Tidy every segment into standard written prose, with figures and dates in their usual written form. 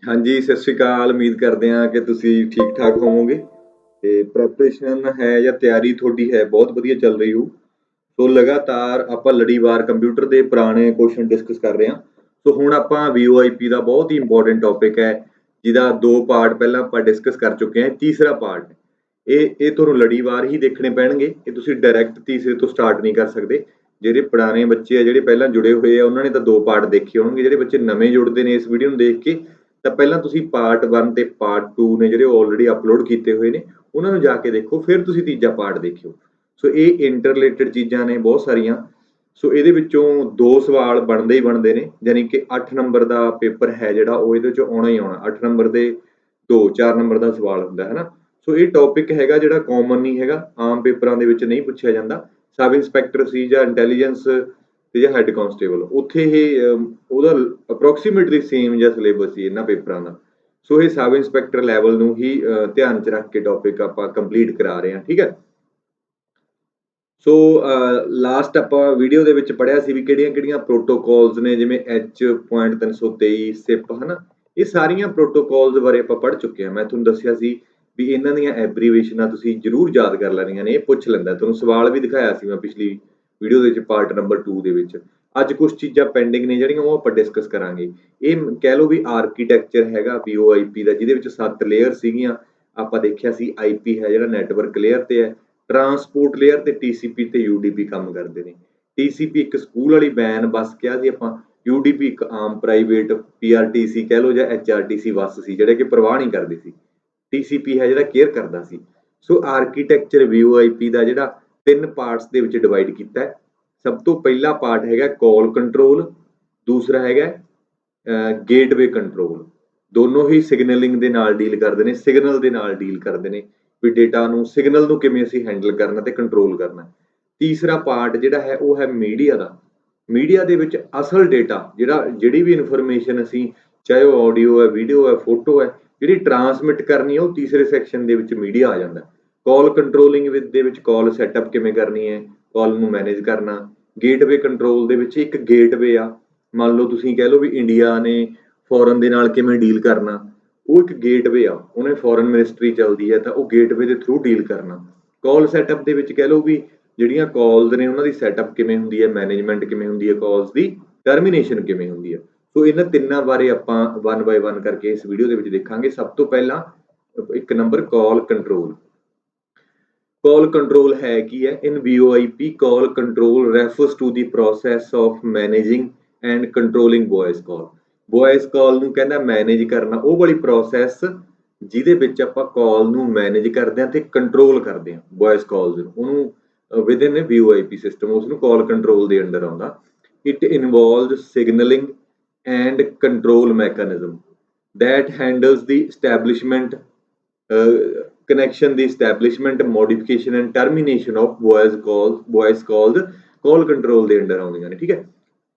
हाँ जी, ਸਤਿ ਸ਼੍ਰੀ ਅਕਾਲ। ਉਮੀਦ ਕਰਦੇ ਹਾਂ ਕਿ ਤੁਸੀਂ ਠੀਕ-ਠਾਕ ਹੋਵੋਗੇ ਤੇ ਪ੍ਰੈਪਰੇਸ਼ਨ ਹੈ ਜਾਂ ਤਿਆਰੀ ਤੁਹਾਡੀ ਹੈ ਬਹੁਤ ਵਧੀਆ ਚੱਲ ਰਹੀ ਹੋਊ। ਸੋ ਲਗਾਤਾਰ ਆਪਾਂ ਲੜੀਵਾਰ ਕੰਪਿਊਟਰ ਦੇ ਪੁਰਾਣੇ ਕੁਐਸਚਨ ਡਿਸਕਸ ਕਰ ਰਹੇ ਹਾਂ। ਸੋ ਹੁਣ ਆਪਾਂ ਵੀਓਆਈਪੀ ਦਾ ਬਹੁਤ ਹੀ ਇੰਪੋਰਟੈਂਟ ਟੌਪਿਕ ਹੈ, ਜਿਹਦਾ 2 ਪਾਰਟ ਪਹਿਲਾਂ ਆਪਾਂ ਡਿਸਕਸ ਕਰ ਚੁੱਕੇ ਹਾਂ। ਤੀਸਰਾ ਪਾਰਟ ਇਹ ਤੁਹਾਨੂੰ ਲੜੀਵਾਰ ਹੀ ਦੇਖਣੇ ਪੈਣਗੇ, ਇਹ ਤੁਸੀਂ ਡਾਇਰੈਕਟ ਤੀਸਰੇ ਤੋਂ ਸਟਾਰਟ ਨਹੀਂ ਕਰ ਸਕਦੇ। ਜਿਹੜੇ ਪੁਰਾਣੇ ਬੱਚੇ ਆ, ਜਿਹੜੇ ਪਹਿਲਾਂ ਜੁੜੇ ਹੋਏ ਆ, ਉਹਨਾਂ ਨੇ ਤਾਂ 2 ਪਾਰਟ ਦੇਖੇ ਹੋਣਗੇ। ਜਿਹੜੇ ਬੱਚੇ ਨਵੇਂ ਜੁੜਦੇ ਨੇ ਇਸ ਵੀਡੀਓ ਨੂੰ ਦੇਖ ਕੇ, ਤਾਂ ਪਹਿਲਾਂ ਤੁਸੀਂ ਪਾਰਟ 1 ਤੇ ਪਾਰਟ 2 ਨੇ ਜਿਹੜੇ ਆਲਰੇਡੀ ਅਪਲੋਡ ਕੀਤੇ ਹੋਏ ਨੇ, ਉਹਨਾਂ ਨੂੰ ਜਾ ਕੇ ਦੇਖੋ, ਫਿਰ ਤੁਸੀਂ ਤੀਜਾ ਪਾਰਟ ਦੇਖਿਓ। ਸੋ ਇਹ ਇੰਟਰ ਰਿਲੇਟਡ ਚੀਜ਼ਾਂ ਨੇ ਬਹੁਤ ਸਾਰੀਆਂ। ਸੋ ਇਹਦੇ ਵਿੱਚੋਂ 2 ਸਵਾਲ ਬਣਦੇ ਹੀ ਬਣਦੇ ਨੇ, ਯਾਨੀ ਕਿ 8 ਨੰਬਰ ਦਾ ਪੇਪਰ ਹੈ ਜਿਹੜਾ, ਉਹ ਇਹਦੇ ਚੋਂ ਆਉਣਾ ਹੀ ਆਉਣਾ। 8 ਨੰਬਰ ਦੇ 4 ਨੰਬਰ ਦਾ ਸਵਾਲ ਹੁੰਦਾ ਹੈ ਨਾ। ਸੋ ਇਹ ਟੌਪਿਕ ਹੈਗਾ ਜਿਹੜਾ ਕਾਮਨ ਨਹੀਂ ਹੈਗਾ, ਆਮ ਪੇਪਰਾਂ ਦੇ ਵਿੱਚ ਨਹੀਂ ਪੁੱਛਿਆ ਜਾਂਦਾ। ਸਬ ਇੰਸਪੈਕਟਰ ਸੀ ਜਾਂ ਇੰਟੈਲੀਜੈਂਸ ਤੇ ਜਾਂ ਹੈੱਡ ਕਾਂਸਟੇਬਲ, ਉੱਥੇ ਇਹ ਉਹਦਾ ਅਪਰੋਕਸੀਮੇਟਲੀ ਸੇਮ ਜਿਹਾ ਸਿਲੇਬਸ ਸੀ ਇਹਨਾਂ ਪੇਪਰਾਂ ਦਾ। ਸੋ ਇਹ ਸਬ ਇੰਸਪੈਕਟਰ ਲੈਵਲ ਨੂੰ ਹੀ ਧਿਆਨ 'ਚ ਰੱਖ ਕੇ ਟੌਪਿਕ ਆਪਾਂ ਕੰਪਲੀਟ ਕਰਾ ਰਹੇ ਹਾਂ, ਠੀਕ ਹੈ। ਸੋ ਲਾਸਟ ਆਪਾਂ ਵੀਡੀਓ ਦੇ ਵਿੱਚ ਪੜ੍ਹਿਆ ਸੀ ਵੀ ਕਿਹੜੀਆਂ-ਕਿਹੜੀਆਂ ਪ੍ਰੋਟੋਕੋਲਸ ਨੇ, ਜਿਵੇਂ H.323 SIP ਹੈ ਨਾ। ਇਹ ਸਾਰੀਆਂ ਪ੍ਰੋਟੋਕੋਲਸ ਬਾਰੇ ਆਪਾਂ ਪੜ੍ਹ ਚੁੱਕੇ ਹਾਂ। ਮੈਂ ਤੁਹਾਨੂੰ ਦੱਸਿਆ ਸੀ ਵੀ ਇਹਨਾਂ ਦੀਆਂ ਐਬਰੀਵੇਸ਼ਨਾਂ ਤੁਸੀਂ ਜ਼ਰੂਰ ਯਾਦ ਕਰ ਲੈਣੀਆਂ ਨੇ, ਇਹ ਪੁੱਛ ਲੈਂਦਾ। ਤੁਹਾਨੂੰ ਸਵਾਲ ਵੀ ਦਿਖਾਇਆ ਸੀ ਮੈਂ ਪਿਛਲੀ ਵੀਡੀਓ ਦੇ ਵਿੱਚ, ਪਾਰਟ ਨੰਬਰ 2 ਦੇ ਵਿੱਚ। ਅੱਜ ਕੁਝ ਚੀਜ਼ਾਂ ਪੈਂਡਿੰਗ ਨੇ ਜਿਹੜੀਆਂ, ਉਹ ਆਪਾਂ ਡਿਸਕਸ ਕਰਾਂਗੇ। ਇਹ ਕਹਿ ਲਓ ਵੀ ਆਰਕੀਟੈਕਚਰ ਹੈਗਾ ਵੀਓਆਈਪੀ ਦਾ, ਜਿਹਦੇ ਵਿੱਚ 7 ਲੇਅਰ ਸੀਗੀਆਂ। ਆਪਾਂ ਦੇਖਿਆ ਸੀ ਆਈਪੀ ਹੈ ਜਿਹੜਾ ਨੈਟਵਰਕ ਲੇਅਰ ਤੇ ਹੈ, ਟਰਾਂਸਪੋਰਟ ਲੇਅਰ ਤੇ ਟੀਸੀਪੀ ਤੇ ਯੂਡੀਪੀ ਕੰਮ ਕਰਦੇ ਨੇ। ਟੀਸੀਪੀ ਇੱਕ ਸਕੂਲ ਵਾਲੀ ਵੈਨ ਬੱਸ ਕਿਹਾ ਸੀ ਆਪਾਂ, ਯੂਡੀਪੀ ਇੱਕ ਆਮ ਪ੍ਰਾਈਵੇਟ ਪੀਆਰਟੀਸੀ ਕਹਿ ਲਓ ਜਾਂ ਐਚਆਰਟੀਸੀ ਬੱਸ ਸੀ, ਜਿਹੜੇ ਕਿ ਪ੍ਰਵਾਹ ਨਹੀਂ ਕਰਦੇ ਸੀ। ਟੀਸੀਪੀ ਹੈ ਜਿਹੜਾ ਕੇਅਰ ਕਰਦਾ ਸੀ। ਸੋ ਆਰਕੀਟੈਕਚਰ ਵੀਓਆਈਪੀ ਦਾ ਜਿਹੜਾ 3 ਪਾਰਟਸ ਦੇ ਵਿੱਚ ਡਿਵਾਈਡ ਕੀਤਾ ਹੈ। ਸਭ ਤੋਂ ਪਹਿਲਾ ਪਾਰਟ ਹੈਗਾ ਕਾਲ ਕੰਟਰੋਲ, ਦੂਸਰਾ ਹੈਗਾ ਗੇਟਵੇ ਕੰਟਰੋਲ। ਦੋਨੋਂ ਹੀ ਸਿਗਨਲਿੰਗ ਦੇ ਨਾਲ ਡੀਲ ਕਰਦੇ ਨੇ, ਸਿਗਨਲ ਦੇ ਨਾਲ ਡੀਲ ਕਰਦੇ ਨੇ ਵੀ ਡੇਟਾ ਨੂੰ, ਸਿਗਨਲ ਨੂੰ ਕਿਵੇਂ ਅਸੀਂ ਹੈਂਡਲ ਕਰਨਾ ਤੇ ਕੰਟਰੋਲ ਕਰਨਾ। ਤੀਸਰਾ ਪਾਰਟ ਜਿਹੜਾ ਹੈ ਉਹ ਹੈ ਮੀਡੀਆ ਦਾ। ਮੀਡੀਆ ਦੇ ਵਿੱਚ ਅਸਲ ਡੇਟਾ ਜਿਹੜੀ ਵੀ ਇਨਫੋਰਮੇਸ਼ਨ ਅਸੀਂ, ਚਾਹੇ ਉਹ ਆਡੀਓ ਹੈ, ਵੀਡੀਓ ਹੈ, ਫੋਟੋ ਹੈ, ਜਿਹੜੀ ਟਰਾਂਸਮਿਟ ਕਰਨੀ ਹੈ, ਉਹ ਤੀਸਰੇ ਸੈਕਸ਼ਨ ਦੇ ਵਿੱਚ ਮੀਡੀਆ ਆ ਜਾਂਦਾ। ਕਾਲ ਕੰਟਰੋਲਿੰਗ ਦੇ ਵਿੱਚ ਕਾਲ ਸੈਟਅਪ ਕਿਵੇਂ ਕਰਨੀ ਹੈ, ਕਾਲ ਨੂੰ ਮੈਨੇਜ ਕਰਨਾ। ਗੇਟਵੇ ਕੰਟਰੋਲ ਦੇ ਵਿੱਚ ਇੱਕ ਗੇਟਵੇ ਆ, ਮੰਨ ਲਓ ਤੁਸੀਂ ਕਹਿ ਲਓ ਵੀ ਇੰਡੀਆ ਨੇ ਫੋਰਨ ਦੇ ਨਾਲ ਕਿਵੇਂ ਡੀਲ ਕਰਨਾ, ਉਹ ਇੱਕ ਗੇਟਵੇ ਆ। ਉਹਨੇ ਫੋਰਨ ਮਿਨਿਸਟਰੀ ਚੱਲਦੀ ਹੈ ਤਾਂ ਉਹ ਗੇਟਵੇ ਦੇ ਥਰੂ ਡੀਲ ਕਰਨਾ। ਕਾਲ ਸੈਟਅਪ ਦੇ ਵਿੱਚ ਕਹਿ ਲਓ ਵੀ ਜਿਹੜੀਆਂ ਕਾਲਸ ਨੇ ਉਹਨਾਂ ਦੀ ਸੈਟਅਪ ਕਿਵੇਂ ਹੁੰਦੀ ਹੈ, ਮੈਨੇਜਮੈਂਟ ਕਿਵੇਂ ਹੁੰਦੀ ਹੈ ਕਾਲਸ ਦੀ, ਟਰਮੀਨੇਸ਼ਨ ਕਿਵੇਂ ਹੁੰਦੀ ਹੈ। ਸੋ ਇਹਨਾਂ ਤਿੰਨਾਂ ਬਾਰੇ ਆਪਾਂ 1 ਬਾਏ 1 ਕਰਕੇ ਇਸ ਵੀਡੀਓ ਦੇ ਵਿੱਚ ਦੇਖਾਂਗੇ। ਸਭ ਤੋਂ ਪਹਿਲਾਂ 1 number call control. Call control ਹੈ ਕੀ ਹੈ? In VoIP call control refers to the process of managing and controlling voice call. Voice call ਨੂੰ ਕਹਿੰਦਾ ਮੈਨੇਜ ਕਰਨਾ, ਉਹ ਵਾਲੀ ਪ੍ਰੋਸੈਸ ਜਿਹਦੇ ਵਿੱਚ ਆਪਾਂ ਕਾਲ ਨੂੰ ਮੈਨੇਜ ਕਰਦੇ ਹਾਂ ਤੇ ਕੰਟਰੋਲ ਕਰਦੇ ਹਾਂ ਵੌਇਸ ਕਾਲਸ ਨੂੰ, ਉਹਨੂੰ ਵਿਦਿਨ VoIP ਸਿਸਟਮ, ਉਸ ਨੂੰ ਕਾਲ ਕੰਟਰੋਲ ਦੇ ਅੰਡਰ ਆਉਂਦਾ। It involve signalling and control mechanism that handles the establishment connection, the establishment, modification and termination of voice calls call control ਦੇ ਅੰਡਰ ਆਉਂਦੀਆਂ ਨੇ, ਠੀਕ ਹੈ।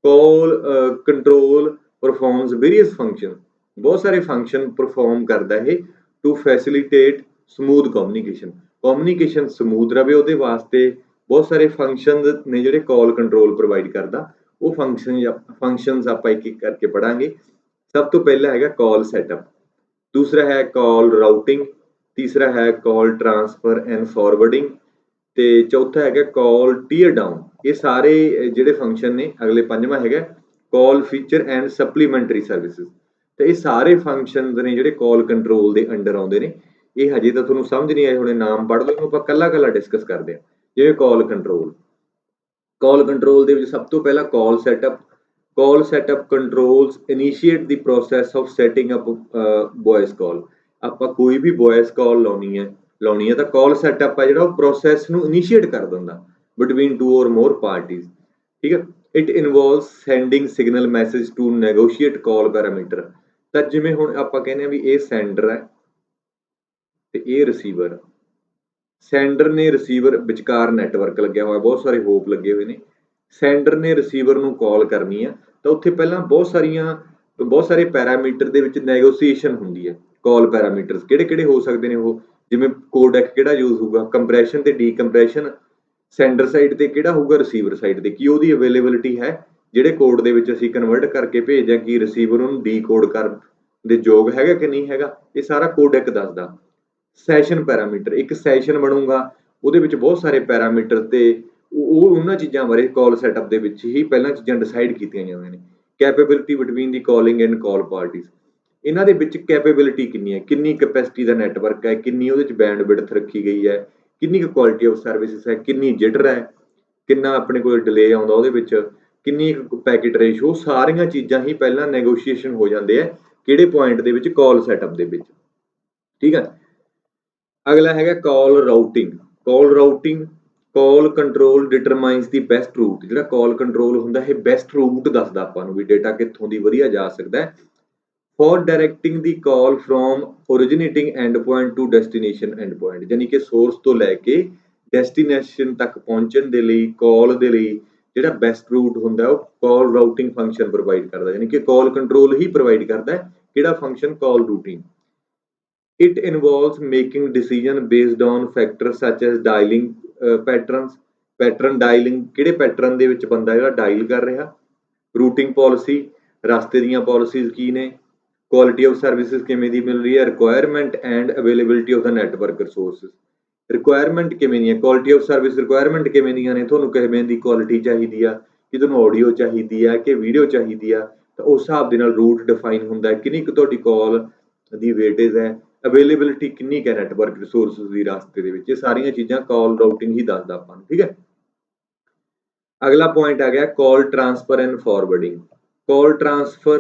Call control performs various function, ਬਹੁਤ ਸਾਰੇ ਫੰਕਸ਼ਨ ਪਰਫਾਰਮ ਕਰਦਾ ਇਹ to facilitate smooth communication smooth ਰਵੇ, ਉਹਦੇ ਵਾਸਤੇ ਬਹੁਤ ਸਾਰੇ ਫੰਕਸ਼ਨ ਨੇ ਜਿਹੜੇ ਕਾਲ ਕੰਟਰੋਲ ਪ੍ਰੋਵਾਈਡ ਕਰਦਾ। ਉਹ ਫੰਕਸ਼ਨਸ ਆਪਾਂ ਇੱਕ ਇੱਕ ਕਰਕੇ ਪੜਾਂਗੇ। ਸਭ ਤੋਂ ਪਹਿਲਾ ਹੈਗਾ ਕਾਲ ਸੈਟਅਪ, ਦੂਸਰਾ ਹੈ ਕਾਲ ਰਾਊਟਿੰਗ, ਤੀਸਰਾ ਹੈ ਕਾਲ ਟਰਾਂਸਫਰ ਐਂਡ ਫਾਰਵਰਡਿੰਗ, ਤੇ ਚੌਥਾ ਹੈਗਾ ਕਾਲ ਟੀਅਰ ਡਾਊਨ। ਇਹ ਸਾਰੇ ਜਿਹੜੇ ਫੰਕਸ਼ਨ ਨੇ। ਅਗਲੇ 5ਵਾਂ ਹੈਗਾ ਕਾਲ ਫੀਚਰ ਐਂਡ ਸਪਲੀਮੈਂਟਰੀ ਸਰਵਿਸਿਜ਼। ਤੇ ਇਹ ਸਾਰੇ ਫੰਕਸ਼ਨ ਨੇ ਜਿਹੜੇ ਕਾਲ ਕੰਟਰੋਲ ਦੇ ਅੰਡਰ ਆਉਂਦੇ ਨੇ। ਇਹ ਹਜੇ ਤਾਂ ਤੁਹਾਨੂੰ ਸਮਝ ਨਹੀਂ ਆਏ ਹੋਣੇ, ਨਾਮ ਪੜ੍ਹ ਲਓ, ਆਪਾਂ ਕੱਲਾ ਡਿਸਕਸ ਕਰਦੇ ਹਾਂ। ਜਿਵੇਂ ਕਾਲ ਕੰਟਰੋਲ ਦੇ ਵਿੱਚ ਸਭ ਤੋਂ ਪਹਿਲਾਂ call setup. Call setup controls initiate the process of setting up voice call. ਆਪਾਂ ਕੋਈ ਵੀ ਵੌਇਸ ਕਾਲ ਲਾਉਣੀ ਹੈ ਤਾਂ ਕਾਲ ਸੈਟਅਪ ਹੈ ਜਿਹੜਾ, ਉਹ ਪ੍ਰੋਸੈਸ ਨੂੰ ਇਨੀਸ਼ੀਏਟ ਕਰ ਦਿੰਦਾ ਬਿਟਵੀਨ 2 or more ਪਾਰਟੀਜ਼, ਠੀਕ ਹੈ। It involves sending signal message to negotiate call parameter. ਤਾਂ ਜਿਵੇਂ ਹੁਣ ਆਪਾਂ ਕਹਿੰਦੇ ਆ ਵੀ ਇਹ ਸੈਂਡਰ ਹੈ ਤੇ ਇਹ ਰਿਸੀਵਰ। ਸੈਂਡਰ ਨੇ ਰਿਸੀਵਰ ਵਿਚਕਾਰ ਨੈਟਵਰਕ ਲੱਗਿਆ ਹੋਇਆ, ਬਹੁਤ ਸਾਰੇ ਹੋਪ ਲੱਗੇ ਹੋਏ ਨੇ। ਸੈਂਡਰ ਨੇ ਰਿਸੀਵਰ ਨੂੰ ਕਾਲ ਕਰਨੀ ਆ ਤਾਂ ਉੱਥੇ ਪਹਿਲਾਂ ਬਹੁਤ ਸਾਰੇ ਪੈਰਾਮੀਟਰ ਦੇ ਵਿੱਚ ਨੈਗੋਸੀਏਸ਼ਨ ਹੁੰਦੀ ਹੈ। ਕਾਲ ਪੈਰਾਮੀਟਰਸ ਕਿਹੜੇ ਹੋ ਸਕਦੇ ਨੇ ਉਹ, ਜਿਵੇਂ ਕੋਡੈਕ ਕਿਹੜਾ ਯੂਜ਼ ਹੋਊਗਾ, ਕੰਪਰੈਸ਼ਨ ਤੇ ਡੀਕੰਪਰੈਸ਼ਨ ਸੈਂਡਰ ਸਾਈਡ ਤੇ ਕਿਹੜਾ ਹੋਊਗਾ, ਰਿਸੀਵਰ ਸਾਈਡ ਤੇ ਕੀ ਉਹਦੀ ਅਵੇਲੇਬਿਲਿਟੀ ਹੈ, ਜਿਹੜੇ ਕੋਡ ਦੇ ਵਿੱਚ ਅਸੀਂ ਕਨਵਰਟ ਕਰਕੇ ਭੇਜਦੇ ਹਾਂ, ਕਿ ਰਿਸੀਵਰ ਉਹਨੂੰ ਡੀਕੋਡ ਦੇ ਯੋਗ ਹੈਗਾ ਕਿ ਨਹੀਂ ਹੈਗਾ, ਇਹ ਸਾਰਾ ਕੋਡੈਕ ਦੱਸਦਾ। ਸੈਸ਼ਨ ਪੈਰਾਮੀਟਰ, ਇੱਕ ਸੈਸ਼ਨ ਬਣੂਗਾ, ਉਹਦੇ ਵਿੱਚ ਬਹੁਤ ਸਾਰੇ ਪੈਰਾਮੀਟਰ ਤੇ ਉਹ ਉਹਨਾਂ ਚੀਜ਼ਾਂ ਬਾਰੇ ਕਾਲ ਸੈਟਅਪ ਦੇ ਵਿੱਚ ਹੀ ਪਹਿਲਾਂ ਚੀਜ਼ਾਂ ਡਿਸਾਈਡ ਕੀਤੀਆਂ ਜਾਂਦੀਆਂ ਨੇ। ਕੈਪੇਬਿਲਿਟੀ ਬਿਟਵੀਨ ਦੀ ਕਾਲਿੰਗ ਐਂਡ ਕਾਲ ਪਾਰਟੀਜ਼, ਇਹਨਾਂ ਦੇ ਵਿੱਚ ਕੈਪੇਬਿਲਿਟੀ ਕਿੰਨੀ ਹੈ, ਕਿੰਨੀ ਕੈਪੈਸਿਟੀ ਦਾ ਨੈਟਵਰਕ ਹੈ, ਕਿੰਨੀ ਉਹਦੇ ਵਿੱਚ ਬੈਂਡ ਵਿਡਥ ਰੱਖੀ ਗਈ ਹੈ, ਕਿੰਨੀ ਕੁ ਕੁਆਲਿਟੀ ਆਫ ਸਰਵਿਸਿਜ਼ ਹੈ, ਕਿੰਨੀ ਜਿਟਰ ਹੈ, ਕਿੰਨਾ ਆਪਣੇ ਕੋਲ ਡਿਲੇ ਆਉਂਦਾ ਉਹਦੇ ਵਿੱਚ, ਕਿੰਨੀ ਪੈਕੇਟ ਰੇਸ਼ੋ, ਸਾਰੀਆਂ ਚੀਜ਼ਾਂ ਹੀ ਪਹਿਲਾਂ ਨੈਗੋਸ਼ੀਏਸ਼ਨ ਹੋ ਜਾਂਦੇ ਆ ਕਿਹੜੇ ਪੁਆਇੰਟ ਦੇ ਵਿੱਚ, ਕਾਲ ਸੈਟਅਪ ਦੇ ਵਿੱਚ। ਠੀਕ ਹੈ। ਅਗਲਾ ਹੈਗਾ ਕਾਲ ਰਾਊਟਿੰਗ। ਕਾਲ ਰਾਊਟਿੰਗ, ਕਾਲ ਕੰਟਰੋਲ ਡਿਟਰਮਾਈਨਸ ਦੀ ਬੈਸਟ ਰੂਟ। ਜਿਹੜਾ ਕਾਲ ਕੰਟਰੋਲ ਹੁੰਦਾ ਇਹ ਬੈਸਟ ਰੂਟ ਦੱਸਦਾ ਆਪਾਂ ਨੂੰ ਵੀ ਡੇਟਾ ਕਿੱਥੋਂ ਦੀ ਵਧੀਆ ਜਾ ਸਕਦਾ ਹੈ। For directing the call from originating and point two destination and point, यानी कि सोर्स तो लैके डेस्टिनेशन तक पहुंचण दे लई कॉल दे लई ਜਿਹੜਾ ਬੈਸਟ ਰੂਟ ਹੁੰਦਾ ਉਹ ਕਾਲ ਰਾਊਟਿੰਗ ਫੰਕਸ਼ਨ ਪ੍ਰੋਵਾਈਡ ਕਰਦਾ, ਯਾਨੀ ਕਿ ਕਾਲ ਕੰਟਰੋਲ ਹੀ ਪ੍ਰੋਵਾਈਡ ਕਰਦਾ ਹੈ ਕਿਹੜਾ function, call routing. It involves making decision based on factor such as dialling patterns, pattern dialling, ਕਿਹੜੇ ਪੈਟਰਨ ਦੇ ਵਿੱਚ ਬੰਦਾ ਜਿਹੜਾ ਡਾਇਲ ਕਰ ਰਿਹਾ, ਰੂਟਿੰਗ ਪਾਲਿਸੀ, ਰਸਤੇ ਦੀਆਂ ਪਾਲਿਸੀਜ਼ ਕੀ ਨੇ, ਕੁਆਲਿਟੀ ਆਫ ਸਰਵਿਸਿਜ਼ ਕਿਵੇਂ ਦੀ ਮਿਲ ਰਹੀ ਹੈ, requirement and availability of the network resources. Requirement ਕਿਵੇਂ ਦੀ ਹੈ, ਕੁਆਲਿਟੀ ਆਫ ਸਰਵਿਸ ਰਿਕੁਆਇਰਮੈਂਟ ਕਿਵੇਂ ਦੀਆਂ ਨੇ, ਤੁਹਾਨੂੰ ਕਿਵੇਂ ਦੀ ਕੁਆਲਿਟੀ ਚਾਹੀਦੀ ਆ, ਕਿ ਤੁਹਾਨੂੰ ਆਡੀਓ ਚਾਹੀਦੀ ਆ ਕਿ ਵੀਡੀਓ ਚਾਹੀਦੀ ਆ, ਤਾਂ ਉਸ ਹਿਸਾਬ ਦੇ ਨਾਲ ਰੂਟ ਡਿਫਾਈਨ ਹੁੰਦਾ, ਕਿੰਨੀ ਕੁ ਤੁਹਾਡੀ ਕਾਲ ਦੀ ਵੇਟੇਜ ਹੈ, ਅਵੇਲੇਬਿਲਿਟੀ ਕਿੰਨੀ ਕੁ ਹੈ ਨੈਟਵਰਕ ਰਿਸੋਰਸਿਸ ਦੀ ਰਸਤੇ ਦੇ ਵਿੱਚ। ਇਹ ਸਾਰੀਆਂ ਚੀਜ਼ਾਂ ਕਾਲ ਰਾਊਟਿੰਗ ਹੀ ਦੱਸਦਾ ਆਪਾਂ ਨੂੰ। ਠੀਕ ਹੈ। ਅਗਲਾ ਪੁਆਇੰਟ ਆ ਗਿਆ call transfer and forwarding. Call transfer,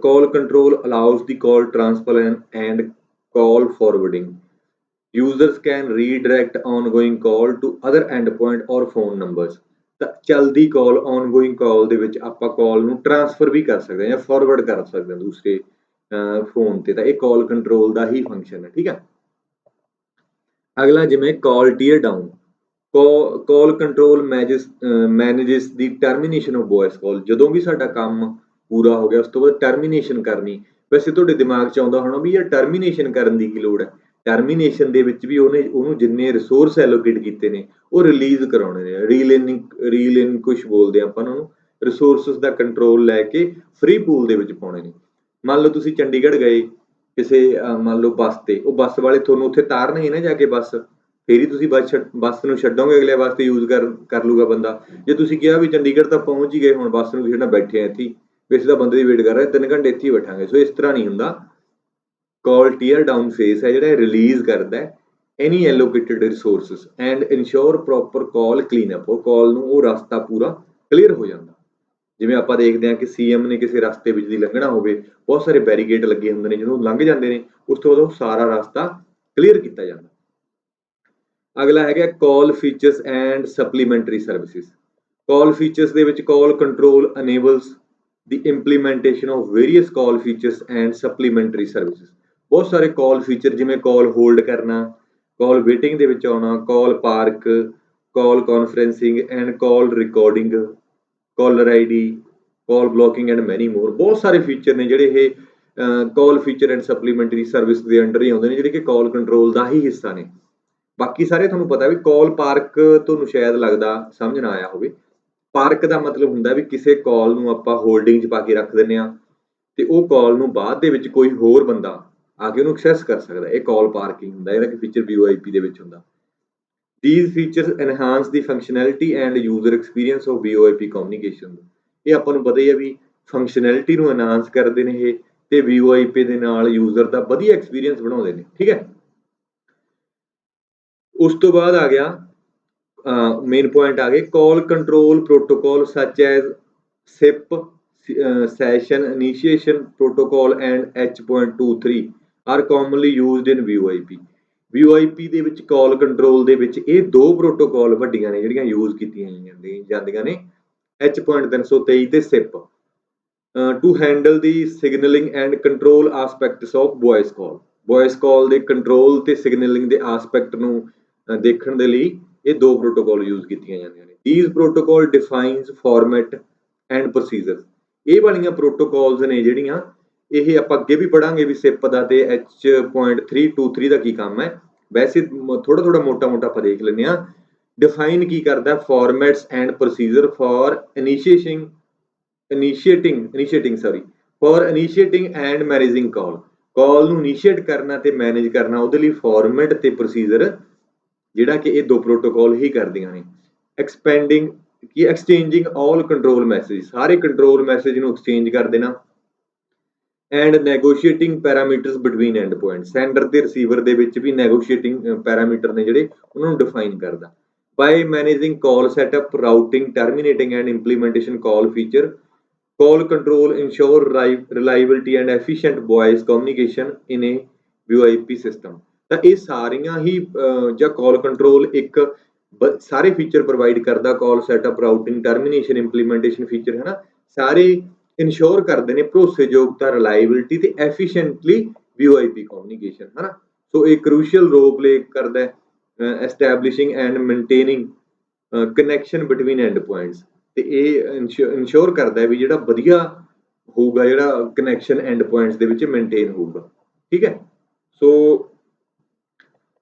call control allows the call transfer and call forwarding. Users can redirect ongoing call to other endpoint or phone numbers. ਤਾਂ ਚਲਦੀ ਕਾਲ, ongoing ਕਾਲ ਦੇ ਵਿੱਚ ਆਪਾਂ ਕਾਲ ਨੂੰ ਟ੍ਰਾਂਸਫਰ ਵੀ ਕਰ ਸਕਦੇ ਹਾਂ ਜਾਂ ਫਾਰਵਰਡ ਕਰ ਸਕਦੇ ਹਾਂ ਦੂਸਰੇ ਫੋਨ ਤੇ, ਤਾਂ ਇਹ ਕਾਲ ਕੰਟਰੋਲ ਦਾ ਹੀ ਫੰਕਸ਼ਨ ਹੈ। ਠੀਕ ਹੈ। ਅਗਲਾ ਜਿਵੇਂ ਕਾਲ tier down, call control manages the termination of voice ਕਾਲ। ਜਦੋਂ ਵੀ ਸਾਡਾ ਕੰਮ ਪੂਰਾ ਹੋ ਗਿਆ ਉਸ ਤੋਂ ਬਾਅਦ ਟਰਮੀਨੇਸ਼ਨ ਕਰਨੀ। ਵੈਸੇ ਤੁਹਾਡੇ ਦਿਮਾਗ 'ਚ ਆਉਂਦਾ ਹੋਣਾ ਵੀ ਯਾਰ ਟਰਮੀਨੇਸ਼ਨ ਕਰਨ ਦੀ ਕੀ ਲੋੜ ਹੈ। ਟਰਮੀਨੇਸ਼ਨ ਦੇ ਵਿੱਚ ਵੀ ਉਹਨੂੰ ਜਿੰਨੇ ਰਿਸੋਰਸ ਐਲੋਕੇਟ ਕੀਤੇ ਨੇ ਉਹ ਰਿਲੀਜ਼ ਕਰਾਉਣੇ ਨੇ। ਰੀਲਿਨਕੁਇਸ਼ ਬੋਲਦੇ ਆਪਾਂ ਉਹਨੂੰ, ਰਿਸੋਰਸਿਸ ਦਾ ਕੰਟਰੋਲ ਲੈ ਕੇ ਫ੍ਰੀ ਪੂਲ ਦੇ ਵਿੱਚ ਪਾਉਣੇ ਨੇ। ਮੰਨ ਲਓ ਤੁਸੀਂ ਚੰਡੀਗੜ੍ਹ ਗਏ ਕਿਸੇ ਮੰਨ ਲਓ ਬੱਸ ਤੇ, ਉਹ ਬੱਸ ਵਾਲੇ ਤੁਹਾਨੂੰ ਉੱਥੇ ਤਾਰਨਗੇ ਨਾ ਜਾ ਕੇ ਬੱਸ, ਫੇਰ ਹੀ ਤੁਸੀਂ ਬੱਸ ਨੂੰ ਛੱਡੋਗੇ, ਅਗਲੇ ਬੱਸ ਤੇ ਯੂਜ਼ ਕਰ ਲੂਗਾ ਬੰਦਾ। ਜੇ ਤੁਸੀਂ ਕਿਹਾ ਵੀ ਚੰਡੀਗੜ੍ਹ ਤਾਂ ਪਹੁੰਚ ਹੀ ਗਏ, ਹੁਣ ਬੱਸ ਨੂੰ ਕਿਸੇ ਨਾਲ ਬੈਠੇ ਆ ਇੱਥੇ, ਵੈਸੇ ਤਾਂ ਬੰਦੇ ਦੀ ਵੇਟ ਕਰ ਰਿਹਾ 3 ਘੰਟੇ ਇੱਥੇ ਹੀ ਬੈਠਾਂਗੇ। ਸੋ ਇਸ ਤਰ੍ਹਾਂ ਨਹੀਂ ਹੁੰਦਾ। ਕਾਲ ਟੀਅਰ ਡਾਊਨ ਫੇਸ ਹੈ ਜਿਹੜਾ ਰਿਲੀਜ਼ ਕਰਦਾ any allocated resources and ensure proper call cleanup. ਉਹ ਕਾਲ ਨੂੰ ਉਹ ਰਸਤਾ ਪੂਰਾ ਕਲੀਅਰ ਹੋ ਜਾਂਦਾ। ਜਿਵੇਂ ਆਪਾਂ ਦੇਖਦੇ ਹਾਂ ਕਿ ਸੀਐਮ ਨੇ ਕਿਸੇ ਰਸਤੇ ਵਿੱਚ ਦੀ ਲੰਘਣਾ ਹੋਵੇ, ਬਹੁਤ ਸਾਰੇ ਬੈਰੀਗੇਡ ਲੱਗੇ ਹੁੰਦੇ ਨੇ, ਜਦੋਂ ਲੰਘ ਜਾਂਦੇ ਨੇ ਉਸ ਤੋਂ ਬਾਅਦ ਉਹ ਸਾਰਾ ਰਸਤਾ ਕਲੀਅਰ ਕੀਤਾ ਜਾਂਦਾ। ਅਗਲਾ ਹੈਗਾ call features and supplementary services. Call features ਦੇ ਵਿੱਚ call control enables the implementation of various call features and supplementary services. ਬਹੁਤ ਸਾਰੇ ਕਾਲ ਫੀਚਰ ਜਿਵੇਂ ਕਾਲ ਹੋਲਡ ਕਰਨਾ, ਕਾਲ ਵੇਟਿੰਗ ਦੇ ਵਿੱਚ ਆਉਣਾ, call park, call conferencing and call recording, caller ID, call blocking and many more. ਬਹੁਤ ਸਾਰੇ ਫੀਚਰ ਨੇ ਜਿਹੜੇ ਇਹ call feature and supplementary service ਦੇ ਅੰਡਰ ਹੀ ਆਉਂਦੇ ਨੇ, ਜਿਹੜੇ ਕਿ ਕਾਲ ਕੰਟਰੋਲ ਦਾ ਹੀ ਹਿੱਸਾ ਨੇ। ਬਾਕੀ ਸਾਰੇ ਤੁਹਾਨੂੰ ਪਤਾ ਵੀ ਕਾਲ ਪਾਰਕ ਤੁਹਾਨੂੰ ਸ਼ਾਇਦ ਲੱਗਦਾ ਸਮਝ ਨਾ ਆਇਆ ਹੋਵੇ। ਪਾਰਕ ਦਾ ਮਤਲਬ ਹੁੰਦਾ ਵੀ ਕਿਸੇ ਕਾਲ ਨੂੰ ਆਪਾਂ ਹੋਲਡਿੰਗ 'ਚ ਪਾ ਕੇ ਰੱਖ ਦਿੰਦੇ ਹਾਂ ਤੇ ਉਹ ਕਾਲ ਨੂੰ ਬਾਅਦ ਦੇ ਵਿੱਚ ਕੋਈ ਹੋਰ ਬੰਦਾ ਆ ਕੇ ਉਹਨੂੰ ਐਕਸੈਸ ਕਰ ਸਕਦਾ। ਇਹ ਕਾਲ ਪਾਰਕਿੰਗ ਹੁੰਦਾ, ਜਿਹੜਾ ਕਿ ਫੀਚਰ VoIP ਦੇ ਵਿੱਚ ਹੁੰਦਾ। These features enhance the functionality and user experience of VoIP communication. ਇਹ ਆਪਾਂ ਨੂੰ ਪਤਾ ਹੀ ਹੈ ਵੀ ਫੰਕਸ਼ਨੈਲਿਟੀ ਨੂੰ ਐਨਹਾਂਸ ਕਰਦੇ ਨੇ ਇਹ, ਤੇ VoIP ਦੇ ਨਾਲ ਯੂਜ਼ਰ ਦਾ ਵਧੀਆ ਐਕਸਪੀਰੀਅੰਸ ਬਣਾਉਂਦੇ ਨੇ। ਠੀਕ ਹੈ। ਉਸ ਤੋਂ ਬਾਅਦ ਆ ਗਿਆ ਮੇਨ ਪੁਆਇੰਟ ਆ ਗਏ ਕਾਲ ਕੰਟਰੋਲ ਪ੍ਰੋਟੋਕੋਲ ਸੱਚ as SIP, session initiation protocol and H.23 are commonly used in VoIP. VoIP ਦੇ ਵਿੱਚ ਕਾਲ ਕੰਟਰੋਲ ਦੇ ਵਿੱਚ ਇਹ ਦੋ ਪ੍ਰੋਟੋਕਾਲ ਵੱਡੀਆਂ ਨੇ ਜਿਹੜੀਆਂ ਯੂਜ਼ ਕੀਤੀਆਂ ਜਾਂਦੀਆਂ ਨੇ, H.323 ਤੇ SIP, to handle the signaling and control aspects of voice call. Voice call ਦੇ ਕੰਟਰੋਲ ਤੇ ਸਿਗਨਲਿੰਗ ਦੇ ਆਸਪੈਕਟ ਨੂੰ ਦੇਖਣ ਦੇ ਲਈ ਇਹ ਦੋ ਪ੍ਰੋਟੋਕਾਲ ਯੂਜ਼ ਕੀਤੀਆਂ ਜਾਂਦੀਆਂ ਨੇ। These protocol defines format and procedures. ਇਹ ਵਾਲੀਆਂ ਪ੍ਰੋਟੋਕਾਲਸ ਨੇ ਜਿਹੜੀਆਂ, ਇਹ ਆਪਾਂ ਅੱਗੇ ਵੀ ਪੜਾਂਗੇ ਵੀ SIP ਦਾ ਤੇ H.323 ਦਾ ਕੀ ਕੰਮ ਹੈ। ਵੈਸੇ ਥੋੜਾ ਮੋਟਾ ਆਪਾਂ ਦੇਖ ਲੈਂਦੇ ਹਾਂ। ਡਿਫਾਈਨ ਕੀ ਕਰਦਾ, formats and procedure for initiating for initiating and managing call ਨੂੰ ਇਨੀਸ਼ੀਏਟ ਕਰਨਾ ਤੇ ਮੈਨੇਜ ਕਰਨਾ, ਉਹਦੇ ਲਈ ਫਾਰਮੈਟ ਤੇ ਪ੍ਰੋਸੀਜਰ ਜਿਹੜਾ ਕਿ ਇਹ ਦੋ ਪ੍ਰੋਟੋਕਾਲ ਹੀ ਕਰਦੀਆਂ ਨੇ। ਐਕਸਚੇਂਜਿੰਗ ਆਲ ਕੰਟਰੋਲ ਮੈਸੇਜ, ਸਾਰੇ ਕੰਟਰੋਲ ਮੈਸੇਜ ਨੂੰ ਐਕਸਚੇਂਜ ਕਰ ਦੇਣਾ। And negotiating parameters between end point, sender ਤੇ ਰਿਸੀਵਰ ਦੇ ਵਿੱਚ ਵੀ ਨੈਗੋਸ਼ੀਏਟਿੰਗ ਪੈਰਾਮੀਟਰ ਨੇ ਜਿਹੜੇ ਉਹਨਾਂ ਨੂੰ ਡਿਫਾਈਨ ਕਰਦਾ। By managing call setup, routing, terminating and implementation call feature, call control ensure reliability and efficient voice communication in a VoIP system. ਤਾਂ ਇਹ ਸਾਰੀਆਂ ਹੀ ਜਾਂ ਕਾਲ ਕੰਟਰੋਲ ਇੱਕ ਸਾਰੇ ਫੀਚਰ ਪ੍ਰੋਵਾਈਡ ਕਰਦਾ, ਕਾਲ ਸੈਟਅਪ, ਰਾਊਟਿੰਗ, ਟਰਮੀਨੇਸ਼ਨ, ਇੰਪਲੀਮੈਂਟੇਸ਼ਨ ਫੀਚਰ, ਹੈ ਨਾ, ਸਾਰੇ ਇਨਸ਼ੋਰ ਕਰਦੇ ਨੇ ਭਰੋਸੇਯੋਗਤਾ, ਰਿਲਾਇਬਿਲਿਟੀ ਤੇ ਐਫੀਸ਼ੀਐਂਟਲੀ VoIP ਕਮਿਊਨੀਕੇਸ਼ਨ, ਹੈ ਨਾ। ਸੋ ਇਹ ਕਰੂਸ਼ੀਅਲ ਰੋਲ ਪਲੇ ਕਰਦਾ establishing and maintaining connection between end points, ਤੇ ਇਹ ਇਨਸ਼ੋਰ ਕਰਦਾ ਵੀ ਜਿਹੜਾ ਵਧੀਆ ਹੋਊਗਾ, ਜਿਹੜਾ ਕਨੈਕਸ਼ਨ ਐਂਡ ਪੁਆਇੰਟਸ ਦੇ ਵਿੱਚ ਮੇਨਟੇਨ ਹੋਊਗਾ, ਠੀਕ ਹੈ। ਸੋ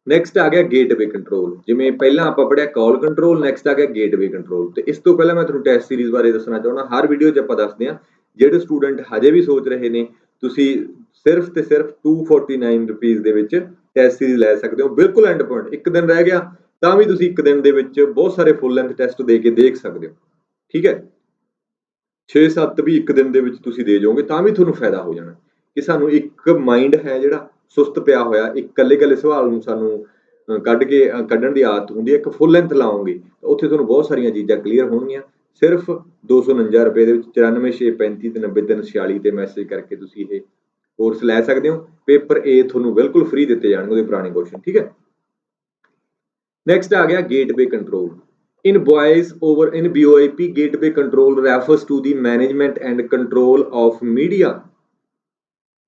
ਨੈਕਸਟ ਆ ਗਿਆ ਗੇਟਵੇ ਕੰਟਰੋਲ। ਜਿਵੇਂ ਪਹਿਲਾਂ ਆਪਾਂ ਪੜਿਆ ਕਾਲ ਕੰਟਰੋਲ, ਨੈਕਸਟ ਆ ਗਿਆ ਗੇਟਵੇ ਕੰਟਰੋਲ। ਤੇ ਇਸ ਤੋਂ ਪਹਿਲਾਂ ਮੈਂ ਤੁਹਾਨੂੰ ਟੈਸਟ ਸੀਰੀਜ਼ ਬਾਰੇ ਦੱਸਣਾ ਚਾਹੁੰਦਾ। ਹਰ ਵੀਡੀਓ 'ਚ ਆਪਾਂ ਦੱਸਦੇ ਹਾਂ, ਜਿਹੜੇ ਸਟੂਡੈਂਟ ਹਜੇ ਵੀ ਸੋਚ ਰਹੇ ਨੇ, ਤੁਸੀਂ ਸਿਰਫ ਤੇ ਸਿਰਫ 249 ਰੁਪੀਜ਼ ਦੇ ਵਿੱਚ ਟੈਸਟ ਸੀਰੀਜ਼ ਲੈ ਸਕਦੇ ਹੋ, ਬਿਲਕੁਲ ਐਂਡ ਪੁਆਇੰਟ। ਇੱਕ ਦਿਨ ਰਹਿ ਗਿਆ ਤਾਂ ਵੀ ਤੁਸੀਂ ਇੱਕ ਦਿਨ ਦੇ ਵਿੱਚ ਬਹੁਤ ਸਾਰੇ ਫੁੱਲ ਲੈਂਥ ਟੈਸਟ ਦੇ ਕੇ ਦੇਖ ਸਕਦੇ ਹੋ, ਠੀਕ ਹੈ। 6-7 ਵੀ ਇੱਕ ਦਿਨ ਦੇ ਵਿੱਚ ਤੁਸੀਂ ਦੇ ਜਾਓਗੇ ਤਾਂ ਵੀ ਤੁਹਾਨੂੰ ਫਾਇਦਾ ਹੋ ਜਾਣਾ। ਕਿ ਸਾਨੂੰ ਇੱਕ ਮਾਈਂਡ ਹੈ ਜਿਹੜਾ ਸੁਸਤ ਪਿਆ ਹੋਇਆ, ਇੱਕ ਕੱਲੇ ਸਵਾਲ ਨੂੰ ਸਾਨੂੰ ਕੱਢਣ ਦੀ ਆਦਤ ਹੁੰਦੀ ਹੈ। ਇੱਕ ਫੁੱਲ ਲੈਂਥ ਲਾਓਗੇ ਤਾਂ ਉੱਥੇ ਤੁਹਾਨੂੰ ਬਹੁਤ ਸਾਰੀਆਂ ਚੀਜ਼ਾਂ ਕਲੀਅਰ ਹੋਣਗੀਆਂ। ਸਿਰਫ 249 ਰੁਪਏ ਦੇ ਵਿੱਚ 94,635 ਤੇ 90,346 ਤੇ ਮੈਸੇਜ ਕਰਕੇ ਤੁਸੀਂ ਇਹ ਕੋਰਸ ਲੈ ਸਕਦੇ ਹੋ। ਪੇਪਰ A ਤੁਹਾਨੂੰ ਬਿਲਕੁਲ ਫ੍ਰੀ ਦਿੱਤੇ ਜਾਣਗੇ, ਉਹਦੇ ਪੁਰਾਣੇ ਕੁਐਸਚਨ, ਠੀਕ ਹੈ। ਨੈਕਸਟ ਆ ਗਿਆ gateway control. In voice over in VoIP, gateway control refers to the management and control of media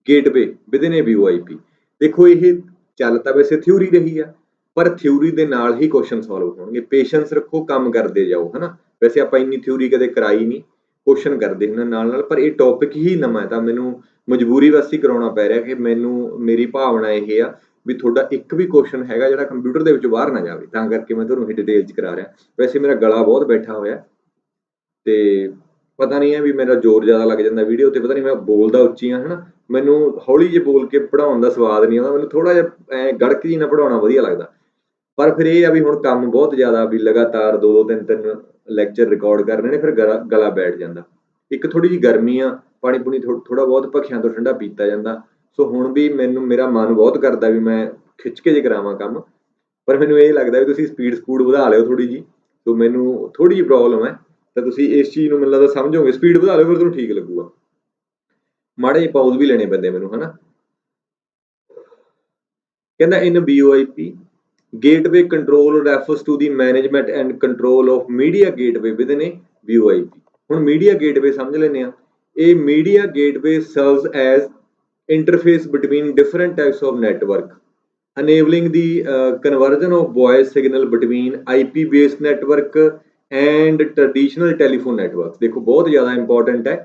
gateway within a VoIP। ਦੇਖੋ ਇਹ ਚੱਲ ਤਾਂ ਵੈਸੇ ਥਿਊਰੀ ਰਹੀ ਆ, ਪਰ ਥਿਊਰੀ ਦੇ ਨਾਲ ਹੀ ਕੁਐਸਚਨ ਸੋਲਵ ਹੋਣਗੇ। ਪੇਸ਼ੈਂਸ ਰੱਖੋ, ਕੰਮ ਕਰਦੇ ਜਾਓ, ਹਨਾ। ਵੈਸੇ ਆਪਾਂ ਇੰਨੀ ਥਿਊਰੀ ਕਦੇ ਕਰਾਈ ਨਹੀਂ, ਕੁਐਸਚਨ ਕਰਦੇ ਹੁੰਦੇ ਨਾਲ, ਪਰ ਇਹ ਟੌਪਿਕ ਹੀ ਨਵਾਂ ਤਾਂ ਮੈਨੂੰ ਮਜਬੂਰੀ ਵਾਸਤੇ ਕਰਾਉਣਾ ਪੈ ਰਿਹਾ ਕਿ ਮੇਰੀ ਭਾਵਨਾ ਇਹ ਆ ਵੀ ਤੁਹਾਡਾ ਇੱਕ ਵੀ ਕੁਐਸਚਨ ਹੈਗਾ ਜਿਹੜਾ ਕੰਪਿਊਟਰ ਦੇ ਵਿੱਚ ਬਾਹਰ ਨਾ ਜਾਵੇ, ਤਾਂ ਕਰਕੇ ਮੈਂ ਤੁਹਾਨੂੰ ਇਹ ਡਿਟੇਲ 'ਚ ਕਰਾ ਰਿਹਾ। ਵੈਸੇ ਮੇਰਾ ਗਲਾ ਬਹੁਤ ਬੈਠਾ ਹੋਇਆ ਤੇ ਪਤਾ ਨਹੀਂ ਹੈ ਵੀ ਮੇਰਾ ਜ਼ੋਰ ਜ਼ਿਆਦਾ ਲੱਗ ਜਾਂਦਾ ਵੀਡੀਓ ਤੇ, ਪਤਾ ਨਹੀਂ ਮੈਂ ਬੋਲਦਾ ਉੱਚੀ ਆ, ਹਨਾ। ਮੈਨੂੰ ਹੌਲੀ ਜਿਹੇ ਬੋਲ ਕੇ ਪੜ੍ਹਾਉਣ ਦਾ ਸਵਾਦ ਨਹੀਂ ਆਉਂਦਾ, ਮੈਨੂੰ ਥੋੜਾ ਜਿਹਾ ਐ ਗੜਕ ਜੀ ਨਾਲ ਪੜ੍ਹਾਉਣਾ ਵਧੀਆ ਲੱਗਦਾ। ਪਰ ਫਿਰ ਇਹ ਆ ਵੀ ਹੁਣ ਕੰਮ ਬਹੁਤ ਜ਼ਿਆਦਾ, ਵੀ ਲਗਾਤਾਰ 2-2 3-3 ਲੈਕਚਰ ਰਿਕਾਰਡ ਕਰਨੇ ਨੇ, ਫਿਰ ਗਲਾ ਬੈਠ ਜਾਂਦਾ। ਇੱਕ ਥੋੜੀ ਜਿਹੀ ਗਰਮੀ ਆ, ਪਾਣੀ ਪੂਣੀ ਥੋੜਾ ਬਹੁਤ ਭੱਖਿਆਂ ਤੋਂ ਠੰਡਾ ਪੀਤਾ ਜਾਂਦਾ। ਸੋ ਹੁਣ ਵੀ ਮੇਰਾ ਮਨ ਬਹੁਤ ਕਰਦਾ ਵੀ ਮੈਂ ਖਿੱਚ ਕੇ ਜੇ ਕਰਾਵਾਂ ਕੰਮ, ਪਰ ਮੈਨੂੰ ਇਹ ਲੱਗਦਾ ਵੀ ਤੁਸੀਂ ਸਪੀਡ ਵਧਾ ਲਿਓ ਥੋੜੀ ਜੀ। ਸੋ ਮੈਨੂੰ ਥੋੜੀ ਜਿਹੀ ਪ੍ਰੋਬਲਮ ਹੈ, ਤਾਂ ਤੁਸੀਂ ਇਸ ਚੀਜ਼ ਨੂੰ ਮੈਨੂੰ ਲੱਗਦਾ ਸਮਝੋਗੇ। ਸਪੀਡ ਵਧਾ ਲਿਓ, ਫਿਰ ਤੁਹਾਨੂੰ ਠੀਕ ਲੱਗੂਗਾ। ਮਾੜੇ ਜਿਹੇ ਪਾਉਜ਼ ਵੀ ਲੈਣੇ ਪੈਂਦੇ ਮੈਨੂੰ, ਹਨਾ। ਕਹਿੰਦਾ ਇਨ VoIP gateway control refers to the management and control of media gateway within a VoIP। ਹੁਣ media gateway ਸਮਝ ਲੈਂਦੇ ਆ। ਇਹ media gateway serves as interface between different types of network, enabling the conversion of voice signal between IP based network and traditional telephone networks। ਦੇਖੋ ਬਹੁਤ ਜ਼ਿਆਦਾ important ਹੈ।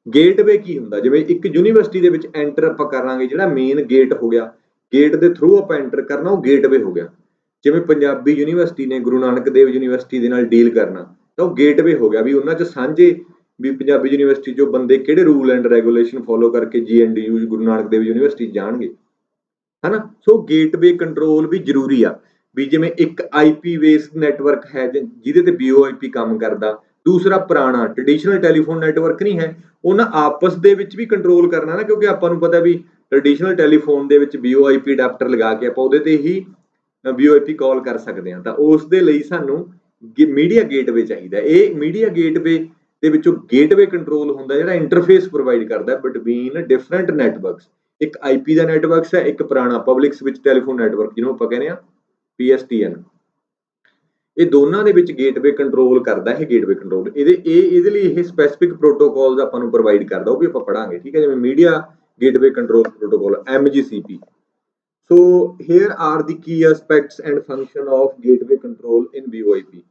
Gateway ਕੀ ਹੁੰਦਾ? ਜਿਵੇਂ ਇੱਕ ਯੂਨੀਵਰਸਿਟੀ ਦੇ ਵਿੱਚ ਐਂਟਰ ਆਪਾਂ ਕਰਾਂਗੇ, ਜਿਹੜਾ ਮੇਨ ਗੇਟ ਹੋ ਗਿਆ, ਗੇਟ ਦੇ ਥਰੂ ਆਪਾਂ ਐਂਟਰ ਕਰਨਾ, ਉਹ ਗੇਟਵੇ ਹੋ ਗਿਆ। ਜਿਵੇਂ ਪੰਜਾਬੀ ਯੂਨੀਵਰਸਿਟੀ ਨੇ ਗੁਰੂ ਨਾਨਕ ਦੇਵ ਯੂਨੀਵਰਸਿਟੀ ਦੇ ਨਾਲ ਡੀਲ ਕਰਨਾ, ਤਾਂ ਉਹ ਗੇਟਵੇ ਹੋ ਗਿਆ ਵੀ ਉਹਨਾਂ 'ਚ ਸਾਂਝੇ, ਵੀ ਪੰਜਾਬੀ ਯੂਨੀਵਰਸਿਟੀ 'ਚੋਂ ਬੰਦੇ ਕਿਹੜੇ ਰੂਲ ਐਂਡ ਰੈਗੂਲੇਸ਼ਨ ਫੋਲੋ ਕਰਕੇ GNDU ਗੁਰੂ ਨਾਨਕ ਦੇਵ ਯੂਨੀਵਰਸਿਟੀ ਜਾਣਗੇ, ਹਨਾ। ਸੋ ਗੇਟਵੇ ਕੰਟਰੋਲ ਵੀ ਜ਼ਰੂਰੀ ਆ। ਵੀ ਜਿਵੇਂ ਇੱਕ IP ਬੇਸਡ ਨੈਟਵਰਕ ਹੈ ਜਿਹਦੇ ਤੇ VoIP ਕੰਮ ਕਰਦਾ, ਦੂਸਰਾ ਪੁਰਾਣਾ ਟ੍ਰੈਡੀਸ਼ਨਲ ਟੈਲੀਫੋਨ ਨੈਟਵਰਕ ਨਹੀਂ ਹੈ, ਉਹਨਾਂ ਆਪਸ ਦੇ ਵਿੱਚ ਵੀ ਕੰਟਰੋਲ ਕਰਨਾ ਨਾ, ਕਿਉਂਕਿ ਆਪਾਂ ਨੂੰ ਪਤਾ ਵੀ ਟ੍ਰੈਡੀਸ਼ਨਲ ਟੈਲੀਫੋਨ ਦੇ ਵਿੱਚ VoIP ਅਡਾਪਟਰ ਲਗਾ ਕੇ ਆਪਾਂ ਉਹਦੇ ਤੇ ਹੀ VoIP ਕਾਲ ਕਰ ਸਕਦੇ ਹਾਂ। ਤਾਂ ਉਸ ਦੇ ਲਈ ਸਾਨੂੰ ਮੀਡੀਆ ਗੇਟਵੇ ਚਾਹੀਦਾ। ਇਹ ਮੀਡੀਆ ਗੇਟਵੇ ਦੇ ਵਿੱਚੋਂ ਗੇਟਵੇ ਕੰਟਰੋਲ ਹੁੰਦਾ ਜਿਹੜਾ ਇੰਟਰਫੇਸ ਪ੍ਰੋਵਾਈਡ ਕਰਦਾ ਬਿਟਵੀਨ ਡਿਫਰੈਂਟ ਨੈਟਵਰਕਸ। ਇੱਕ IP ਦਾ ਨੈਟਵਰਕਸ ਹੈ, ਇੱਕ ਪੁਰਾਣਾ ਪਬਲਿਕ ਸਵਿਚ ਟੈਲੀਫੋਨ ਨੈਟਵਰਕ ਜਿਹਨੂੰ ਆਪਾਂ ਕਹਿੰਦੇ ਆ PSTN। ਇਹ ਦੋਨਾਂ ਦੇ ਵਿੱਚ ਗੇਟਵੇ ਕੰਟਰੋਲ ਕਰਦਾ ਇਹ ਗੇਟਵੇ ਕੰਟਰੋਲ। ਇਹਦੇ ਲਈ ਇਹ ਸਪੈਸੀਫਿਕ ਪ੍ਰੋਟੋਕਾਲਸ ਆਪਾਂ ਨੂੰ ਪ੍ਰੋਵਾਈਡ ਕਰਦਾ, ਉਹ ਵੀ ਆਪਾਂ ਪੜਾਂਗੇ, ਠੀਕ ਹੈ। ਜਿਵੇਂ media gateway control protocol MGCP। So here are the key aspects and function of gateway control in VoIP।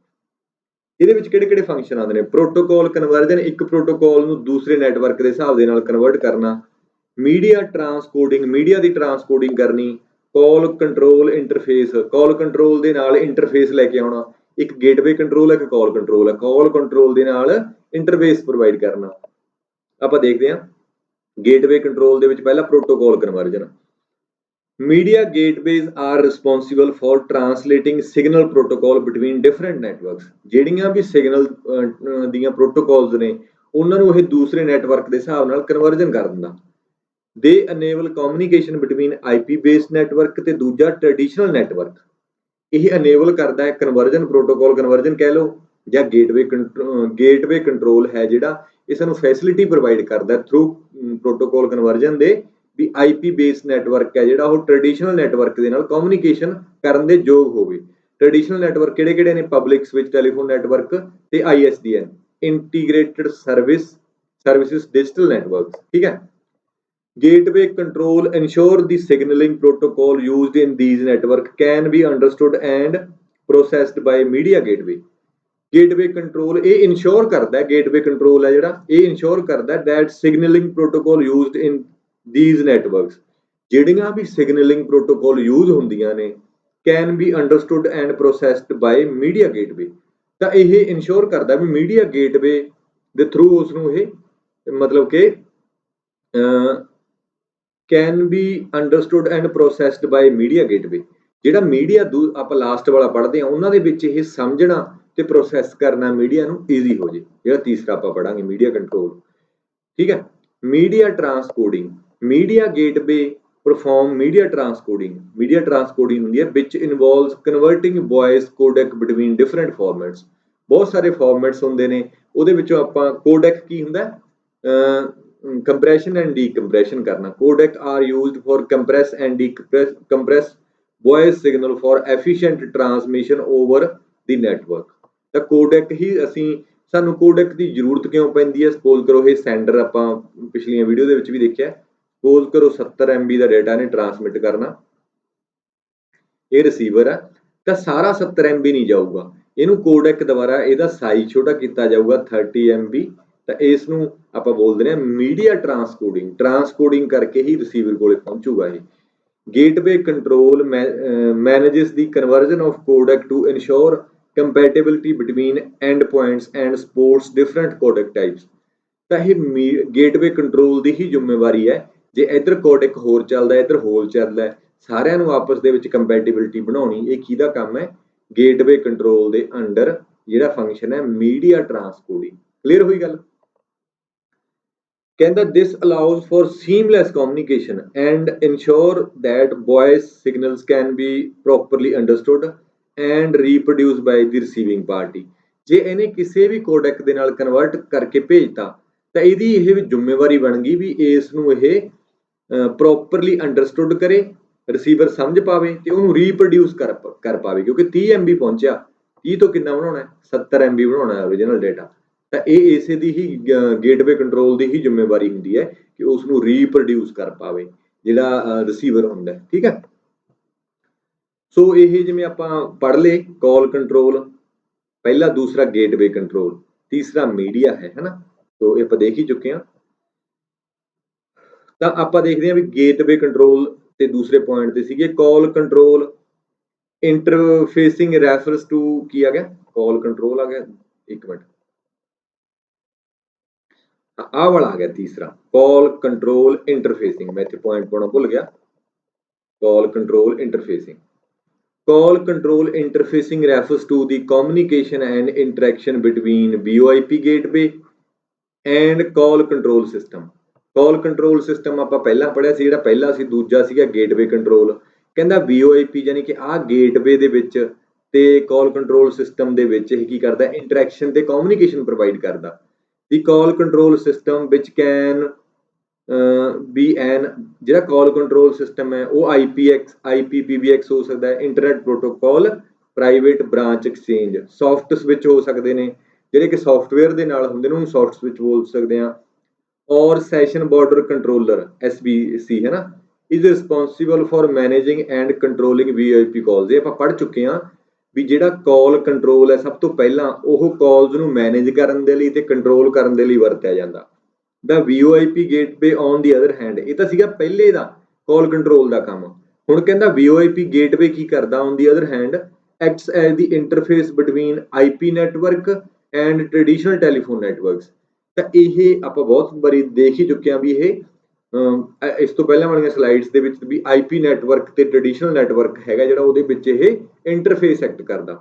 ਇਹਦੇ ਵਿੱਚ ਕਿਹੜੇ ਫੰਕਸ਼ਨ ਆਉਂਦੇ ਨੇ? ਪ੍ਰੋਟੋਕਾਲ ਕਨਵਰਜਨ, ਇੱਕ ਪ੍ਰੋਟੋਕਾਲ ਨੂੰ ਦੂਸਰੇ ਨੈਟਵਰਕ ਦੇ ਹਿਸਾਬ ਦੇ ਨਾਲ ਕਨਵਰਟ ਕਰਨਾ। ਮੀਡੀਆ ਟਰਾਂਸਕੋਡਿੰਗ, ਮੀਡੀਆ ਦੀ ਟਰਾਂਸਕੋਡਿੰਗ ਕਰਨੀ। ਕਾਲ ਕੰਟਰੋਲ ਇੰਟਰਫੇਸ, ਕਾਲ ਕੰਟਰੋਲ ਦੇ ਨਾਲ ਇੰਟਰਫੇਸ ਲੈ ਕੇ ਆਉਣਾ। ਇੱਕ ਗੇਟਵੇ ਕੰਟਰੋਲ ਹੈ, ਇੱਕ ਕਾਲ ਕੰਟਰੋਲ ਹੈ। ਕਾਲ ਕੰਟਰੋਲ ਦੇ ਨਾਲ ਇੰਟਰਫੇਸ ਪ੍ਰੋਵਾਈਡ ਕਰਨਾ। ਆਪਾਂ ਦੇਖਦੇ ਹਾਂ ਗੇਟਵੇ ਕੰਟਰੋਲ ਦੇ ਵਿੱਚ ਪਹਿਲਾ protocol conversion. Media gateways are responsible for translating signal protocol between different networks। ਜਿਹੜੀਆਂ ਵੀ ਸਿਗਨਲ ਦੀਆਂ ਪ੍ਰੋਟੋਕਾਲਸ ਨੇ ਉਹਨਾਂ ਨੂੰ ਇਹ ਦੂਸਰੇ ਨੈਟਵਰਕ ਦੇ ਹਿਸਾਬ ਨਾਲ ਕਨਵਰਜਨ ਕਰ ਦਿੰਦਾ। They enable communication between IP based network ਤੇ ਦੂਜਾ ਟ੍ਰੈਡੀਸ਼ਨਲ ਨੈਟਵਰਕ। ਇਹ enable ਕਰਦਾ ਹੈ ਕਨਵਰਜਨ, ਪ੍ਰੋਟੋਕਾਲ ਕਨਵਰਜਨ ਕਹਿ ਲਓ ਜਾਂ ਗੇਟਵੇ ਕੰਟਰੋਲ ਹੈ ਜਿਹੜਾ ਇਹ ਸਾਨੂੰ ਫੈਸਿਲਿਟੀ ਪ੍ਰੋਵਾਈਡ ਕਰਦਾ ਥਰੂ ਪ੍ਰੋਟੋਕਾਲ ਕਨਵਰਜਨ ਦੇ ਵੀ ਆਈਪੀ ਬੇਸ ਨੈਟਵਰਕ ਹੈ ਜਿਹੜਾ ਉਹ ਟ੍ਰੈਡੀਸ਼ਨਲ ਨੈਟਵਰਕ ਦੇ ਨਾਲ ਕਮਿਊਨੀਕੇਸ਼ਨ ਕਰਨ ਦੇ ਯੋਗ ਹੋਵੇ। ਟ੍ਰੈਡੀਸ਼ਨਲ ਨੈਟਵਰਕ ਕਿਹੜੇ-ਕਿਹੜੇ ਨੇ? ਪਬਲਿਕ ਸਵਿਚ ਟੈਲੀਫੋਨ ਨੈਟਵਰਕ ਤੇ ISDN integrated services digital networks. ਠੀਕ ਹੈ। Gateway control ensure the signaling protocol used in these network can be understood and processed by media gateway। Gateway control ਇਹ ensure ਕਰਦਾ ਹੈ, gateway control ਹੈ ਜਿਹੜਾ ਇਹ ensure ਕਰਦਾ ਹੈ that signaling protocol used in these networks ਜਿਹੜੀਆਂ ਵੀ signaling protocol use ਹੁੰਦੀਆਂ ਨੇ can be understood and processed by media gateway। ਤਾਂ ਇਹ ensure ਕਰਦਾ ਵੀ media gateway ਦੇ through ਉਸ ਨੂੰ ਇਹ ਮਤਲਬ ਕਿ can be understood and processed by media gateway। ਜਿਹੜਾ ਮੀਡੀਆ ਆਪਾਂ ਲਾਸਟ ਵਾਲਾ ਪੜ੍ਹਦੇ ਆ ਉਹਨਾਂ ਦੇ ਵਿੱਚ ਇਹ ਸਮਝਣਾ ਤੇ ਪ੍ਰੋਸੈਸ ਕਰਨਾ ਮੀਡੀਆ ਨੂੰ ਈਜ਼ੀ ਹੋ ਜੇ। ਜਿਹੜਾ ਤੀਸਰਾ ਆਪਾਂ ਪੜਾਂਗੇ ਮੀਡੀਆ ਕੰਟਰੋਲ। ਠੀਕ ਹੈ। Media transcoding, media gateway perform media transcoding. Media transcoding ਹੁੰਦੀ ਹੈ which involves converting voice codec between different formats. ਬਹੁਤ ਸਾਰੇ ਫਾਰਮੈਟਸ ਹੁੰਦੇ ਨੇ ਉਹਦੇ ਵਿੱਚੋਂ ਆਪਾਂ ਕੋਡੈਕ ਕੀ ਹੁੰਦਾ compression and decompression ਕਰਨਾ। codec are used for compress and decompress voice signal for efficient transmission over the network। ਤਾਂ codec ਹੀ ਸਾਨੂੰ codec ਦੀ ਜ਼ਰੂਰਤ ਕਿਉਂ ਪੈਂਦੀ ਹੈ? ਸਪੋਜ਼ ਕਰੋ ਇਹ ਸੈਂਡਰ ਆਪਾਂ ਪਿਛਲੀਆਂ ਵੀਡੀਓ ਦੇ ਵਿੱਚ ਵੀ ਦੇਖਿਆ, ਸਪੋਜ਼ ਕਰੋ 70 MB ਦਾ ਡਾਟਾ ਨੇ ਟਰਾਂਸਮਿਟ ਕਰਨਾ, ਇਹ ਰਿਸੀਵਰ ਆ ਤਾਂ ਸਾਰਾ 70 MB ਨਹੀਂ ਜਾਊਗਾ, ਇਹਨੂੰ codec ਦੁਆਰਾ ਇਹਦਾ ਸਾਈਜ਼ ਛੋਟਾ ਕੀਤਾ ਜਾਊਗਾ 30 MB। ਤਾਂ ਇਸ ਨੂੰ ਆਪਾਂ ਬੋਲਦੇ ਹਾਂ ਮੀਡੀਆ ਟਰਾਂਸਕੋਡਿੰਗ ਕਰਕੇ ਹੀ ਰਿਸੀਵਰ ਕੋਲੇ ਪਹੁੰਚੂਗਾ ਇਹ। Gateway control manages the conversion of codec to ensure compatibility between end points and supports different codec types. ਤਾਂ ਇਹ ਗੇਟਵੇ ਕੰਟਰੋਲ ਦੀ ਹੀ ਜ਼ਿੰਮੇਵਾਰੀ ਹੈ। ਜੇ ਇੱਧਰ ਕੋਡੈਕ ਹੋਰ ਚੱਲਦਾ ਇੱਧਰ ਹੋਰ ਚੱਲਦਾ ਸਾਰਿਆਂ ਨੂੰ ਆਪਸ ਦੇ ਵਿੱਚ ਕੰਪੈਟੇਬਿਲਿਟੀ ਬਣਾਉਣੀ ਇਹ ਕਿਹਦਾ ਕੰਮ ਹੈ? ਗੇਟਵੇ ਕੰਟਰੋਲ ਦੇ ਅੰਡਰ ਜਿਹੜਾ ਫੰਕਸ਼ਨ ਹੈ ਮੀਡੀਆ ਟਰਾਂਸਕੋਡਿੰਗ। ਕਲੀਅਰ ਹੋਈ ਗੱਲ? ਕਹਿੰਦਾ this allows for seamless communication and ensure that voice signals can be properly understood and reproduced by the receiving party। ਜੇ ਇਹਨੇ ਕਿਸੇ ਵੀ ਕੋਡੈਕ ਦੇ ਨਾਲ ਕਨਵਰਟ ਕਰਕੇ ਭੇਜਤਾ ਤਾਂ ਇਹਦੀ ਇਹ ਜ਼ਿੰਮੇਵਾਰੀ ਬਣ ਗਈ ਵੀ ਇਸ ਨੂੰ ਇਹ ਪ੍ਰੋਪਰਲੀ ਅੰਡਰਸਟੂਡ ਕਰੇ, ਰਿਸੀਵਰ ਸਮਝ ਪਾਵੇ ਤੇ ਉਹਨੂੰ ਰੀਪਰੋਡਿਊਸ ਕਰ ਪਾਵੇ। ਕਿਉਂਕਿ 30 MB ਪਹੁੰਚਿਆ, 30 ਤੋਂ ਕਿੰਨਾ ਬਣਾਉਣਾ? 70 MB ਬਣਾਉਣਾ ਹੈ ਓਰੀਜਨਲ ਡਾਟਾ। ਤਾਂ ਇਹ ਇਸੇ ਦੀ ਹੀ ਗੇਟਵੇ ਕੰਟਰੋਲ ਦੀ ਹੀ ਜ਼ਿੰਮੇਵਾਰੀ ਹੁੰਦੀ ਹੈ ਕਿ ਉਸ ਨੂੰ ਰੀਪਰੋਡਿਊਸ ਕਰ ਪਾਵੇ ਜਿਹੜਾ ਰਿਸੀਵਰ ਹੁੰਦਾ। ਠੀਕ ਹੈ। ਸੋ ਇਹ ਜਿਵੇਂ ਆਪਾਂ ਪੜ੍ਹ ਲਏ ਕਾਲ ਕੰਟਰੋਲ ਪਹਿਲਾ, ਦੂਸਰਾ ਗੇਟਵੇ ਕੰਟਰੋਲ, ਤੀਸਰਾ ਮੀਡੀਆ ਹੈ ਹਨਾ। ਸੋ ਇਹ ਆਪਾਂ ਦੇਖ ਹੀ ਚੁੱਕੇ ਹਾਂ। ਤਾਂ ਆਪਾਂ ਦੇਖਦੇ ਹਾਂ ਵੀ ਗੇਟਵੇ ਕੰਟਰੋਲ ਤੇ ਦੂਸਰੇ ਪੁਆਇੰਟ ਤੇ ਸੀਗੇ ਕਾਲ ਕੰਟਰੋਲ ਇੰਟਰਫੇਸਿੰਗ ਰੈਫਰਸ ਟੂ ਕੀ ਆ ਗਿਆ? ਕਾਲ ਕੰਟਰੋਲ ਆ ਗਿਆ। ਇੱਕ ਮਿੰਟ, ਆਹ ਵਾਲਾ ਆ ਗਿਆ ਤੀਸਰਾ ਕਾਲ ਕੰਟਰੋਲ ਇੰਟਰਫੇਸਿੰਗ। ਮੈਂ ਇੱਥੇ ਪੁਆਇੰਟ ਪਾਉਣਾ ਭੁੱਲ ਗਿਆ। ਕਾਲ control ਇੰਟਰਫੇਸਿੰਗ। Call control interfacing refers to the communication and interaction between VoIP gateway and call control system। Call control system ਆਪਾਂ ਪਹਿਲਾਂ ਪੜ੍ਹਿਆ ਸੀ, ਜਿਹੜਾ ਪਹਿਲਾ ਸੀ ਦੂਜਾ ਸੀਗਾ ਗੇਟਵੇ ਕੰਟਰੋਲ। ਕਹਿੰਦਾ VoIP ਯਾਨੀ ਕਿ ਆਹ ਗੇਟਵੇ ਦੇ ਵਿੱਚ ਤੇ ਕਾਲ ਕੰਟਰੋਲ ਸਿਸਟਮ ਦੇ ਵਿੱਚ ਇਹ ਕੀ ਕਰਦਾ? ਇੰਟਰੈਕਸ਼ਨ ਤੇ ਕਮਿਊਨੀਕੇਸ਼ਨ ਪ੍ਰੋਵਾਈਡ ਕਰਦਾ। ਦੀ ਕਾਲ ਕੰਟਰੋਲ ਸਿਸਟਮ ਵਿੱਚ ਕੈਨ ਵੀ ਐਨ ਜਿਹੜਾ ਕਾਲ ਕੰਟਰੋਲ ਸਿਸਟਮ ਹੈ ਉਹ IPPBX ਹੋ ਸਕਦਾ ਹੈ, internet protocol private branch exchange, soft switch ਹੋ ਸਕਦੇ ਨੇ ਜਿਹੜੇ ਕਿ ਸੌਫਟਵੇਅਰ ਦੇ ਨਾਲ ਹੁੰਦੇ ਨੇ ਉਹਨੂੰ ਸੌਫਟ ਸਵਿਚ ਬੋਲ ਸਕਦੇ ਹਾਂ। ਔਰ ਸੈਸ਼ਨ ਬਾਰਡਰ ਕੰਟਰੋਲਰ SBC ਹੈ ਨਾ, is responsible for managing and controlling VoIP ਕਾਲਸ। ਇਹ ਆਪਾਂ ਪੜ੍ਹ ਚੁੱਕੇ ਹਾਂ ਵੀ ਜਿਹੜਾ ਕਾਲ ਕੰਟਰੋਲ ਹੈ ਸਭ ਤੋਂ ਪਹਿਲਾਂ ਉਹ ਕਾਲਸ ਨੂੰ ਮੈਨੇਜ ਕਰਨ ਦੇ ਲਈ ਤੇ ਕੰਟਰੋਲ ਕਰਨ ਦੇ ਲਈ ਵਰਤਿਆ ਜਾਂਦਾ। ਦਾ VoIP gateway on the other hand, ਇਹ ਤਾਂ ਸੀਗਾ ਪਹਿਲੇ ਦਾ ਕਾਲ ਕੰਟਰੋਲ ਦਾ ਕੰਮ। ਹੁਣ ਕਹਿੰਦਾ VoIP gateway ਕੀ ਕਰਦਾ? on the other hand acts as the interface between IP network and traditional telephone networks। ਤਾਂ ਇਹ ਆਪਾਂ ਬਹੁਤ ਵਾਰੀ ਦੇਖ ਹੀ ਚੁੱਕੇ ਹਾਂ ਵੀ ਇਹ ਇਸ ਤੋਂ ਪਹਿਲਾਂ ਵਾਲੀਆਂ ਸਲਾਈਡਸ ਦੇ ਵਿੱਚ ਵੀ ਆਈਪੀ ਨੈਟਵਰਕ ਤੇ ਟ੍ਰੈਡੀਸ਼ਨਲ ਨੈਟਵਰਕ ਹੈਗਾ ਜਿਹੜਾ ਉਹਦੇ ਵਿੱਚ ਇਹ ਇੰਟਰਫੇਸ ਐਕਟ ਕਰਦਾ।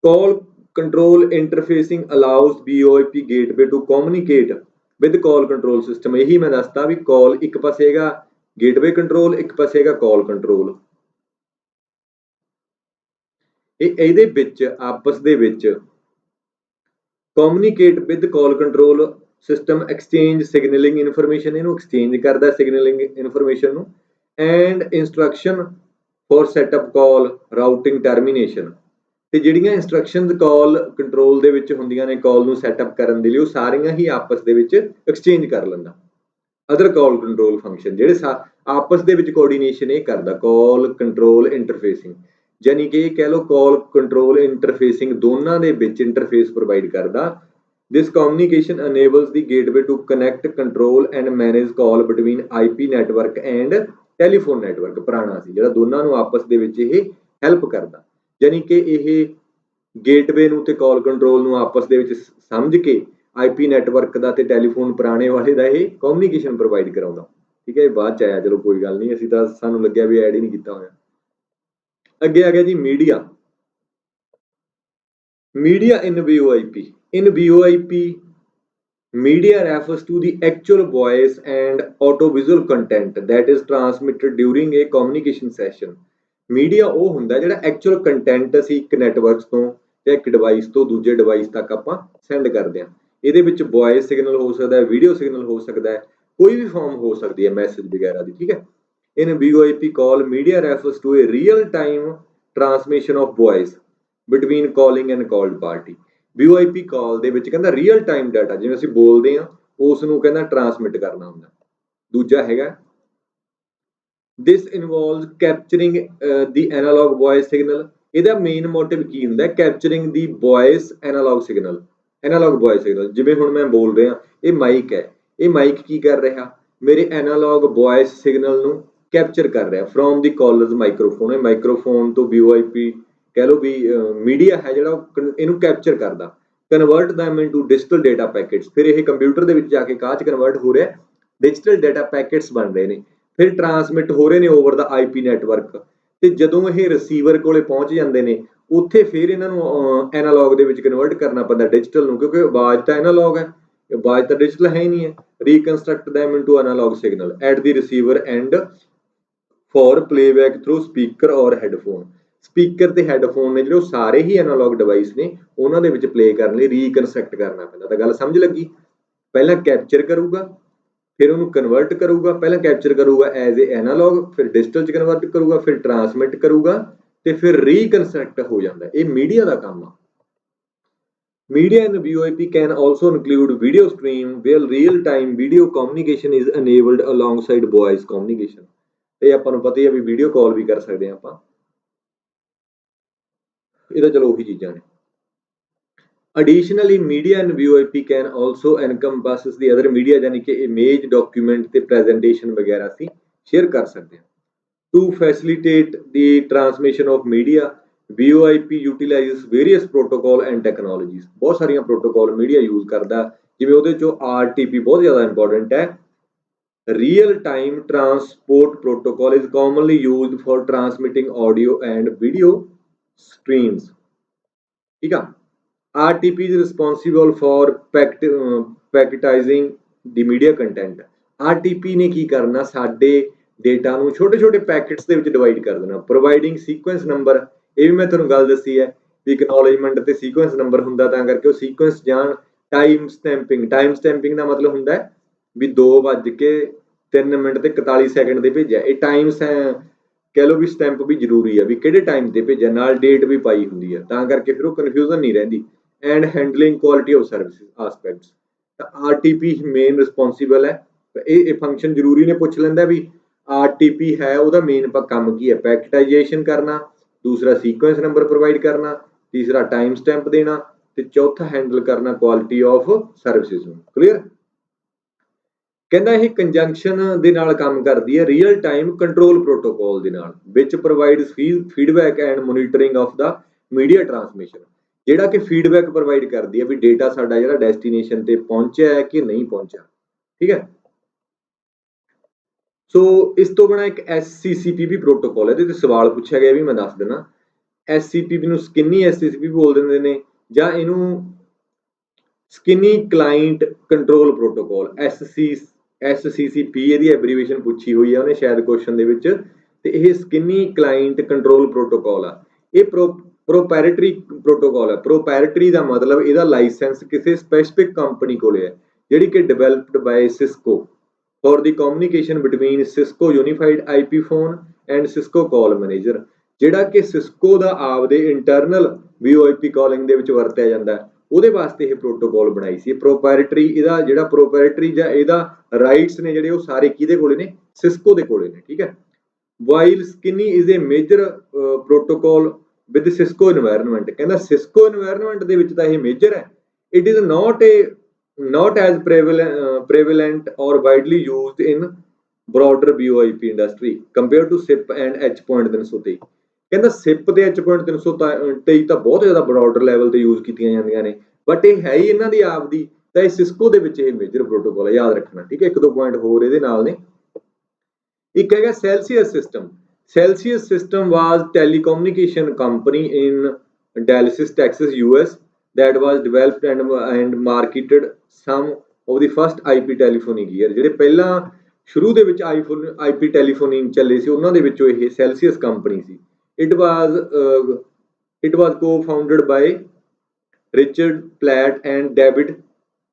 Call control interfacing allows VoIP gateway to communicate with call control system. ਇਹੀ ਮੈਂ ਦੱਸਤਾ ਵੀ ਕਾਲ ਇੱਕ ਪਾਸੇ ਹੈਗਾ ਗੇਟਵੇ ਕੰਟਰੋਲ, ਇੱਕ ਪਾਸੇ ਹੈਗਾ ਕਾਲ ਕੰਟਰੋਲ। ਇਹਦੇ ਵਿੱਚ ਆਪਸ ਦੇ ਵਿੱਚ communicate with call control system exchange signalling information, ਇਹਨੂੰ ਐਕਸਚੇਂਜ ਕਰਦਾ ਸਿਗਨਲਿੰਗ ਇਨਫੋਰਮੇਸ਼ਨ ਨੂੰ, and instruction for setup call routing termination. ਤੇ ਜਿਹੜੀਆਂ ਇੰਸਟਰਕਸ਼ਨਸ ਕਾਲ ਕੰਟਰੋਲ ਦੇ ਵਿੱਚ ਹੁੰਦੀਆਂ ਨੇ ਕਾਲ ਨੂੰ ਸੈਟਅਪ ਕਰਨ ਦੇ ਲਈ, ਉਹ ਸਾਰੀਆਂ ਹੀ ਆਪਸ ਦੇ ਵਿੱਚ ਐਕਸਚੇਂਜ ਕਰ ਲੈਂਦਾ। ਅਦਰ ਕਾਲ ਕੰਟਰੋਲ ਫੰਕਸ਼ਨ ਜਿਹੜੇ ਆਪਸ ਦੇ ਵਿੱਚ ਕੋਆਰਡੀਨੇਸ਼ਨ ਇਹ ਕਰਦਾ ਕਾਲ ਕੰਟਰੋਲ ਇੰਟਰਫੇਸਿੰਗ, ਯਾਨੀ ਕਿ ਇਹ ਕਹਿ ਲਓ ਕਾਲ ਕੰਟਰੋਲ ਇੰਟਰਫੇਸਿੰਗ ਦੋਨਾਂ ਦੇ ਵਿੱਚ ਇੰਟਰਫੇਸ ਪ੍ਰੋਵਾਈਡ ਕਰਦਾ। This communication enables the gateway to connect, control and manage call between IP network and telephone network। ਪੁਰਾਣਾ ਸੀ ਜਿਹੜਾ ਦੋਨਾਂ ਨੂੰ ਆਪਸ ਦੇ ਵਿੱਚ ਇਹ ਹੈਲਪ ਕਰਦਾ, ਯਾਨੀ ਕਿ ਇਹ ਗੇਟਵੇ ਨੂੰ ਤੇ ਕਾਲ ਕੰਟਰੋਲ ਨੂੰ ਆਪਸ ਦੇ ਵਿੱਚ ਸਮਝ ਕੇ IP ਨੈਟਵਰਕ ਦਾ ਤੇ ਟੈਲੀਫੋਨ ਪੁਰਾਣੇ ਵਾਲੇ ਦਾ ਇਹ ਕਮਿਊਨੀਕੇਸ਼ਨ ਪ੍ਰੋਵਾਈਡ ਕਰਾਉਂਦਾ। ਠੀਕ ਹੈ, ਬਾਅਦ ਚ ਆਇਆ, ਚਲੋ ਕੋਈ ਗੱਲ ਨਹੀਂ, ਅਸੀਂ ਤਾਂ ਸਾਨੂੰ ਲੱਗਿਆ ਵੀ ਐਡ ਹੀ ਨਹੀਂ ਕੀਤਾ ਹੋਇਆ। ਅੱਗੇ ਆ ਗਿਆ ਜੀ media. Media in VoIP. In VoIP, media refers to the actual voice and audio-visual content that is transmitted during a communication session. Media ਉਹ ਹੁੰਦਾ ਜਿਹੜਾ ਐਕਚੁਅਲ ਕੰਟੈਂਟ ਅਸੀਂ ਇੱਕ ਨੈਟਵਰਕ ਤੋਂ ਜਾਂ ਇੱਕ ਡਿਵਾਈਸ ਤੋਂ ਦੂਜੇ ਡਿਵਾਈਸ ਤੱਕ ਆਪਾਂ ਸੈਂਡ ਕਰਦੇ ਹਾਂ। ਇਹਦੇ ਵਿੱਚ ਵੌਇਸ ਸਿਗਨਲ ਹੋ ਸਕਦਾ ਹੈ, ਵੀਡੀਓ ਸਿਗਨਲ ਹੋ ਸਕਦਾ ਹੈ, ਕੋਈ ਵੀ ਫਾਰਮ ਹੋ ਸਕਦੀ ਹੈ ਮੈਸੇਜ ਵਗੈਰਾ ਦੀ। ਠੀਕ ਹੈ, in VoIP call, media refers to a real-time transmission of voice between calling and called party। VoIP ਕਾਲ ਦੇ ਵਿੱਚ ਕਹਿੰਦਾ ਰੀਅਲ ਟਾਈਮ ਡਾਟਾ ਜਿਵੇਂ ਅਸੀਂ ਬੋਲਦੇ ਹਾਂ ਉਸ ਨੂੰ ਕਹਿੰਦਾ ਟਰਾਂਸਮਿਟ ਕਰਨਾ ਹੁੰਦਾ। ਦੂਜਾ ਹੈਗਾ this involves capturing the analog voice signal। ਇਹਦਾ ਮੇਨ ਮੋਟਿਵ ਕੀ ਹੁੰਦਾ? ਕੈਪਚਰਿੰਗ ਦੀ voice analogue signal. Analogue voice signal ਜਿਵੇਂ ਹੁਣ ਮੈਂ ਬੋਲ ਰਿਹਾ, ਇਹ ਮਾਈਕ ਹੈ, ਇਹ ਮਾਈਕ ਕੀ ਕਰ ਰਿਹਾ? ਮੇਰੇ ਐਨਾਲੌਗ ਵੌਇਸ ਸਿਗਨਲ ਨੂੰ ਕੈਪਚਰ ਕਰ ਰਿਹਾ ਫਰੋਮ ਦੀ ਕਾਲਰਸ ਮਾਈਕ੍ਰੋਫੋਨ। ਇਹ ਮਾਈਕ੍ਰੋਫੋਨ ਤੋਂ VoIP ਕਹਿ ਲਓ ਵੀ ਮੀਡੀਆ ਹੈ ਜਿਹੜਾ ਇਹਨੂੰ ਕੈਪਚਰ ਕਰਦਾ। Convert them into digital data packets. ਫਿਰ ਇਹ ਕੰਪਿਊਟਰ ਦੇ ਵਿੱਚ ਜਾ ਕੇ ਕਾਹ 'ਚ ਕਨਵਰਟ ਹੋ ਰਿਹਾ? ਡਿਜੀਟਲ ਡੇਟਾ ਪੈਕੇਟਸ ਬਣ ਰਹੇ ਨੇ, ਫਿਰ ਟਰਾਂਸਮਿਟ ਹੋ ਰਹੇ ਨੇ ਓਵਰ ਦਾ IP ਨੈਟਵਰਕ। ਤੇ ਜਦੋਂ ਇਹ ਰਿਸੀਵਰ ਕੋਲੇ ਪਹੁੰਚ ਜਾਂਦੇ ਨੇ ਉੱਥੇ ਫਿਰ ਇਹਨਾਂ ਨੂੰ ਐਨਾਲੌਗ ਦੇ ਵਿੱਚ ਕਨਵਰਟ ਕਰਨਾ ਪੈਂਦਾ ਡਿਜੀਟਲ ਨੂੰ, ਕਿਉਂਕਿ ਆਵਾਜ਼ ਤਾਂ ਐਨਾਲੌਗ ਹੈ, ਆਵਾਜ਼ ਤਾਂ ਡਿਜੀਟਲ ਹੈ ਹੀ ਨਹੀਂ ਹੈ। Reconstruct them into analogue signal at the receiver end for playback through speaker or headphone. Speaker ਤੇ ਹੈਡਫੋਨ ਨੇ ਜਿਹੜੇ ਉਹ ਸਾਰੇ ਹੀ ਐਨਾਲੌਗ ਡਿਵਾਈਸ ਨੇ, ਉਹਨਾਂ ਦੇ ਵਿੱਚ ਪਲੇ ਕਰਨ ਲਈ ਰੀਕਨਸਟਰਕਟ ਕਰਨਾ ਪੈਂਦਾ। ਤਾਂ ਗੱਲ ਸਮਝ ਲੱਗੀ? ਪਹਿਲਾਂ ਕੈਪਚਰ ਕਰੂਗਾ, ਫਿਰ ਉਹਨੂੰ ਕਨਵਰਟ ਕਰੂਗਾ। ਪਹਿਲਾਂ ਕੈਪਚਰ ਕਰੂਗਾ ਐਜ਼ ਏ ਐਨਾਲੌਗ, ਫਿਰ ਡਿਜੀਟਲ 'ਚ ਕਨਵਰਟ ਕਰੂਗਾ, ਫਿਰ ਟਰਾਂਸਮਿਟ ਕਰੂਗਾ ਤੇ ਫਿਰ ਰੀਕਨਸਟਰਕਟ ਹੋ ਜਾਂਦਾ। ਇਹ ਮੀਡੀਆ ਦਾ ਕੰਮ ਆ। Media in VoIP can also include video stream where real-time video communication is enabled alongside voice communication। ਇਹ ਆਪਾਂ ਨੂੰ ਪਤਾ ਹੀ ਆ ਵੀ ਵੀਡੀਓ ਕਾਲ ਵੀ ਕਰ ਸਕਦੇ ਹਾਂ ਆਪਾਂ। ਇਹ ਤਾਂ ਚਲੋ ਉਹੀ ਚੀਜ਼ਾਂ ਨੇ। Additionally, media in VoIP can also encompass the other media, ਯਾਨੀ ਕਿ ਇਮੇਜ, ਡਾਕੂਮੈਂਟ ਤੇ ਪ੍ਰੈਜੈਂਟੇਸ਼ਨ ਵਗੈਰਾ ਅਸੀਂ ਸ਼ੇਅਰ ਕਰ ਸਕਦੇ ਹਾਂ। To facilitate the transmission of media, VoIP utilizes various protocol and technologies। ਬਹੁਤ ਸਾਰੀਆਂ ਪ੍ਰੋਟੋਕੋਲ ਮੀਡੀਆ ਯੂਜ਼ ਕਰਦਾ, ਜਿਵੇਂ ਉਹਦੇ ਚੋਂ RTP ਬਹੁਤ ਜ਼ਿਆਦਾ ਇੰਪੋਰਟੈਂਟ ਹੈ। Real time transport protocol is commonly used for transmitting audio and video streams। ठीक है, RTP is responsible for packetizing the media content। RTP ਨੇ ਕੀ ਕਰਨਾ? ਸਾਡੇ ਡੇਟਾ ਨੂੰ ਛੋਟੇ ਛੋਟੇ ਪੈਕੇਟਸ ਦੇ ਵਿੱਚ ਡਿਵਾਈਡ ਕਰ ਦੇਣਾ। ਪ੍ਰੋਵਾਈਡਿੰਗ ਸੀਕੁਐਂਸ ਨੰਬਰ, ਇਹ ਵੀ ਮੈਂ ਤੁਹਾਨੂੰ ਗੱਲ ਦੱਸੀ ਹੈ ਵੀ ਐਕਨੋਲੇਜਮੈਂਟ ਤੇ ਸੀਕੁਐਂਸ ਨੰਬਰ ਹੁੰਦਾ, ਤਾਂ ਕਰਕੇ ਉਹ ਸੀਕੁਐਂਸ ਜਾਣ। ਟਾਈਮ ਸਟੈਂਪਿੰਗ, ਟਾਈਮ ਸਟੈਂਪਿੰਗ ਦਾ ਮਤਲਬ ਹੁੰਦਾ ਹੈ ਵੀ 2:03 ਤੇ 41 ਸੈਕਿੰਡ ਤੇ ਭੇਜਿਆ। ਇਹ ਟਾਈਮ ਕਹਿ ਲਓ ਵੀ ਸਟੈਂਪ ਵੀ ਜ਼ਰੂਰੀ ਆ ਵੀ ਕਿਹੜੇ ਟਾਈਮ ਤੇ ਭੇਜਿਆ, ਨਾਲ ਡੇਟ ਵੀ ਪਾਈ ਹੁੰਦੀ ਆ, ਤਾਂ ਕਰਕੇ ਫਿਰ ਉਹ ਕਨਫਿਊਜ਼ਨ ਨਹੀਂ ਰਹਿੰਦੀ। And handling quality of services aspects, ਤਾਂ RTP ਮੇਨ ਰਿਸਪੌਂਸੀਬਲ ਹੈ। ਇਹ ਫੰਕਸ਼ਨ ਜ਼ਰੂਰੀ ਨੇ ਪੁੱਛ ਲੈਂਦਾ ਵੀ RTP ਹੈ ਉਹਦਾ ਮੇਨ ਕੰਮ ਕੀ ਹੈ? ਪੈਕਟਾਈਜੇਸ਼ਨ ਕਰਨਾ, ਦੂਸਰਾ ਸੀਕੁਐਂਸ ਨੰਬਰ ਪ੍ਰੋਵਾਈਡ ਕਰਨਾ, ਤੀਸਰਾ ਟਾਈਮ ਸਟੈਂਪ ਦੇਣਾ ਤੇ ਚੌਥਾ ਹੈਂਡਲ ਕਰਨਾ ਕੁਆਲਿਟੀ ਆਫ ਸਰਵਿਸਿਜ਼ ਨੂੰ। ਕਲੀਅਰ? ਕਹਿੰਦਾ ਇਹ ਕੰਜੰਕਸ਼ਨ ਦੇ ਨਾਲ ਕੰਮ ਕਰਦੀ ਹੈ ਰੀਅਲ ਟਾਈਮ ਕੰਟਰੋਲ ਪ੍ਰੋਟੋਕੋਲ ਦੇ ਨਾਲ, which provides feedback and monitoring of ਦਾ ਮੀਡੀਆ ਟਰਾਂਸਮਿਸ਼ਨ, ਜਿਹੜਾ ਕਿ ਫੀਡਬੈਕ ਪ੍ਰੋਵਾਈਡ ਕਰਦੀ ਹੈ ਵੀ ਡੇਟਾ ਸਾਡਾ ਜਿਹੜਾ ਡੈਸਟੀਨੇਸ਼ਨ ਤੇ ਪਹੁੰਚਿਆ ਹੈ ਕਿ ਨਹੀਂ ਪਹੁੰਚਿਆ। ਠੀਕ ਹੈ, ਸੋ ਇਸ ਤੋਂ ਬਣਾ ਇੱਕ SCCP ਪ੍ਰੋਟੋਕਾਲ, ਇਹਦੇ ਤੇ ਸਵਾਲ ਪੁੱਛਿਆ ਗਿਆ, ਵੀ ਮੈਂ ਦੱਸ ਦਿੰਦਾ। SCP ਨੂੰ ਸਕਿਨੀ SCCP ਬੋਲ ਦਿੰਦੇ ਨੇ, ਜਾਂ ਇਹਨੂੰ ਸਕਿਨੀ ਕਲਾਇੰਟ ਕੰਟਰੋਲ ਪ੍ਰੋਟੋਕਾਲ, SCCP ਇਹਦੀ ਐਬਰੀਵੇਸ਼ਨ ਪੁੱਛੀ ਹੋਈ ਆ ਉਹਨੇ ਸ਼ਾਇਦ ਕੁਐਸਚਨ ਦੇ ਵਿੱਚ, ਤੇ ਇਹ ਸਕਿਨੀ ਕਲਾਇੰਟ ਕੰਟਰੋਲ ਪ੍ਰੋਟੋਕਾਲ ਆ। ਇਹ ਪ੍ਰੋਪਰਾਈਟਰੀ ਪ੍ਰੋਟੋਕਾਲ ਹੈ। ਪ੍ਰੋਪਰਾਈਟਰੀ ਦਾ ਮਤਲਬ ਇਹਦਾ ਲਾਇਸੈਂਸ ਕਿਸੇ ਸਪੈਸੀਫਿਕ ਕੰਪਨੀ ਕੋਲੇ ਹੈ, ਜਿਹੜੀ ਕਿ developed by Cisco for the communication between Cisco Unified IP Phone and Cisco Call Manager, ਜਿਹੜਾ ਕਿ ਸਿਸਕੋ ਦਾ ਆਪਦੇ ਇੰਟਰਨਲ VoIP ਕਾਲਿੰਗ ਦੇ ਵਿੱਚ ਵਰਤਿਆ ਜਾਂਦਾ, ਉਹਦੇ ਵਾਸਤੇ ਇਹ ਪ੍ਰੋਟੋਕਾਲ ਬਣਾਈ ਸੀ। ਪ੍ਰੋਪਰਾਈਟਰੀ, ਇਹਦਾ ਜਿਹੜਾ ਪ੍ਰੋਪਰਾਈਟਰੀ ਜਾਂ ਇਹਦਾ ਰਾਈਟਸ ਨੇ ਜਿਹੜੇ, ਉਹ ਸਾਰੇ ਕਿਹਦੇ ਕੋਲੇ ਨੇ? ਸਿਸਕੋ ਦੇ ਕੋਲੇ ਨੇ, ਠੀਕ ਹੈ। While skinny is a major protocol with Cisco environment, ਕਹਿੰਦਾ ਸਿਸਕੋ ਇਨਵਾਇਰਨਮੈਂਟ ਦੇ ਵਿੱਚ ਤਾਂ ਇਹ ਮੇਜਰ ਹੈ। It is not as prevalent or widely used in broader VoIP industry compared to SIP and H.323, ਕਹਿੰਦਾ SIP ਤੇ H.323 ਤਾਂ ਬਹੁਤ ਜ਼ਿਆਦਾ ਬ੍ਰੌਡਰ ਲੈਵਲ ਤੇ ਯੂਜ਼ ਕੀਤੀਆਂ ਜਾਂਦੀਆਂ ਨੇ, ਬਟ ਇਹ ਹੈ ਹੀ ਇਹਨਾਂ ਦੀ ਆਪਦੀ, ਤਾਂ ਇਹ ਸਿਸਕੋ ਦੇ ਵਿੱਚ ਇਹ ਮੇਜਰ ਪ੍ਰੋਟੋਕਾਲ ਹੈ, ਯਾਦ ਰੱਖਣਾ, ਠੀਕ ਹੈ। ਇੱਕ ਦੋ ਪੁਆਇੰਟ ਹੋਰ ਇਹਦੇ ਨਾਲ ਨੇ। ਇੱਕ ਹੈਗਾ Celsius system. Celsius system was telecommunication company in Dallas, Texas, US that was developed and marketed some of the first IP telephony gear, ਜਿਹੜੇ ਪਹਿਲਾਂ ਸ਼ੁਰੂ ਦੇ ਵਿੱਚ IP ਟੈਲੀਫੋਨੀ ਚੱਲੇ ਸੀ, ਉਹਨਾਂ ਦੇ ਵਿੱਚੋਂ ਇਹ Celsius company C. it was co-founded by Richard Platt and David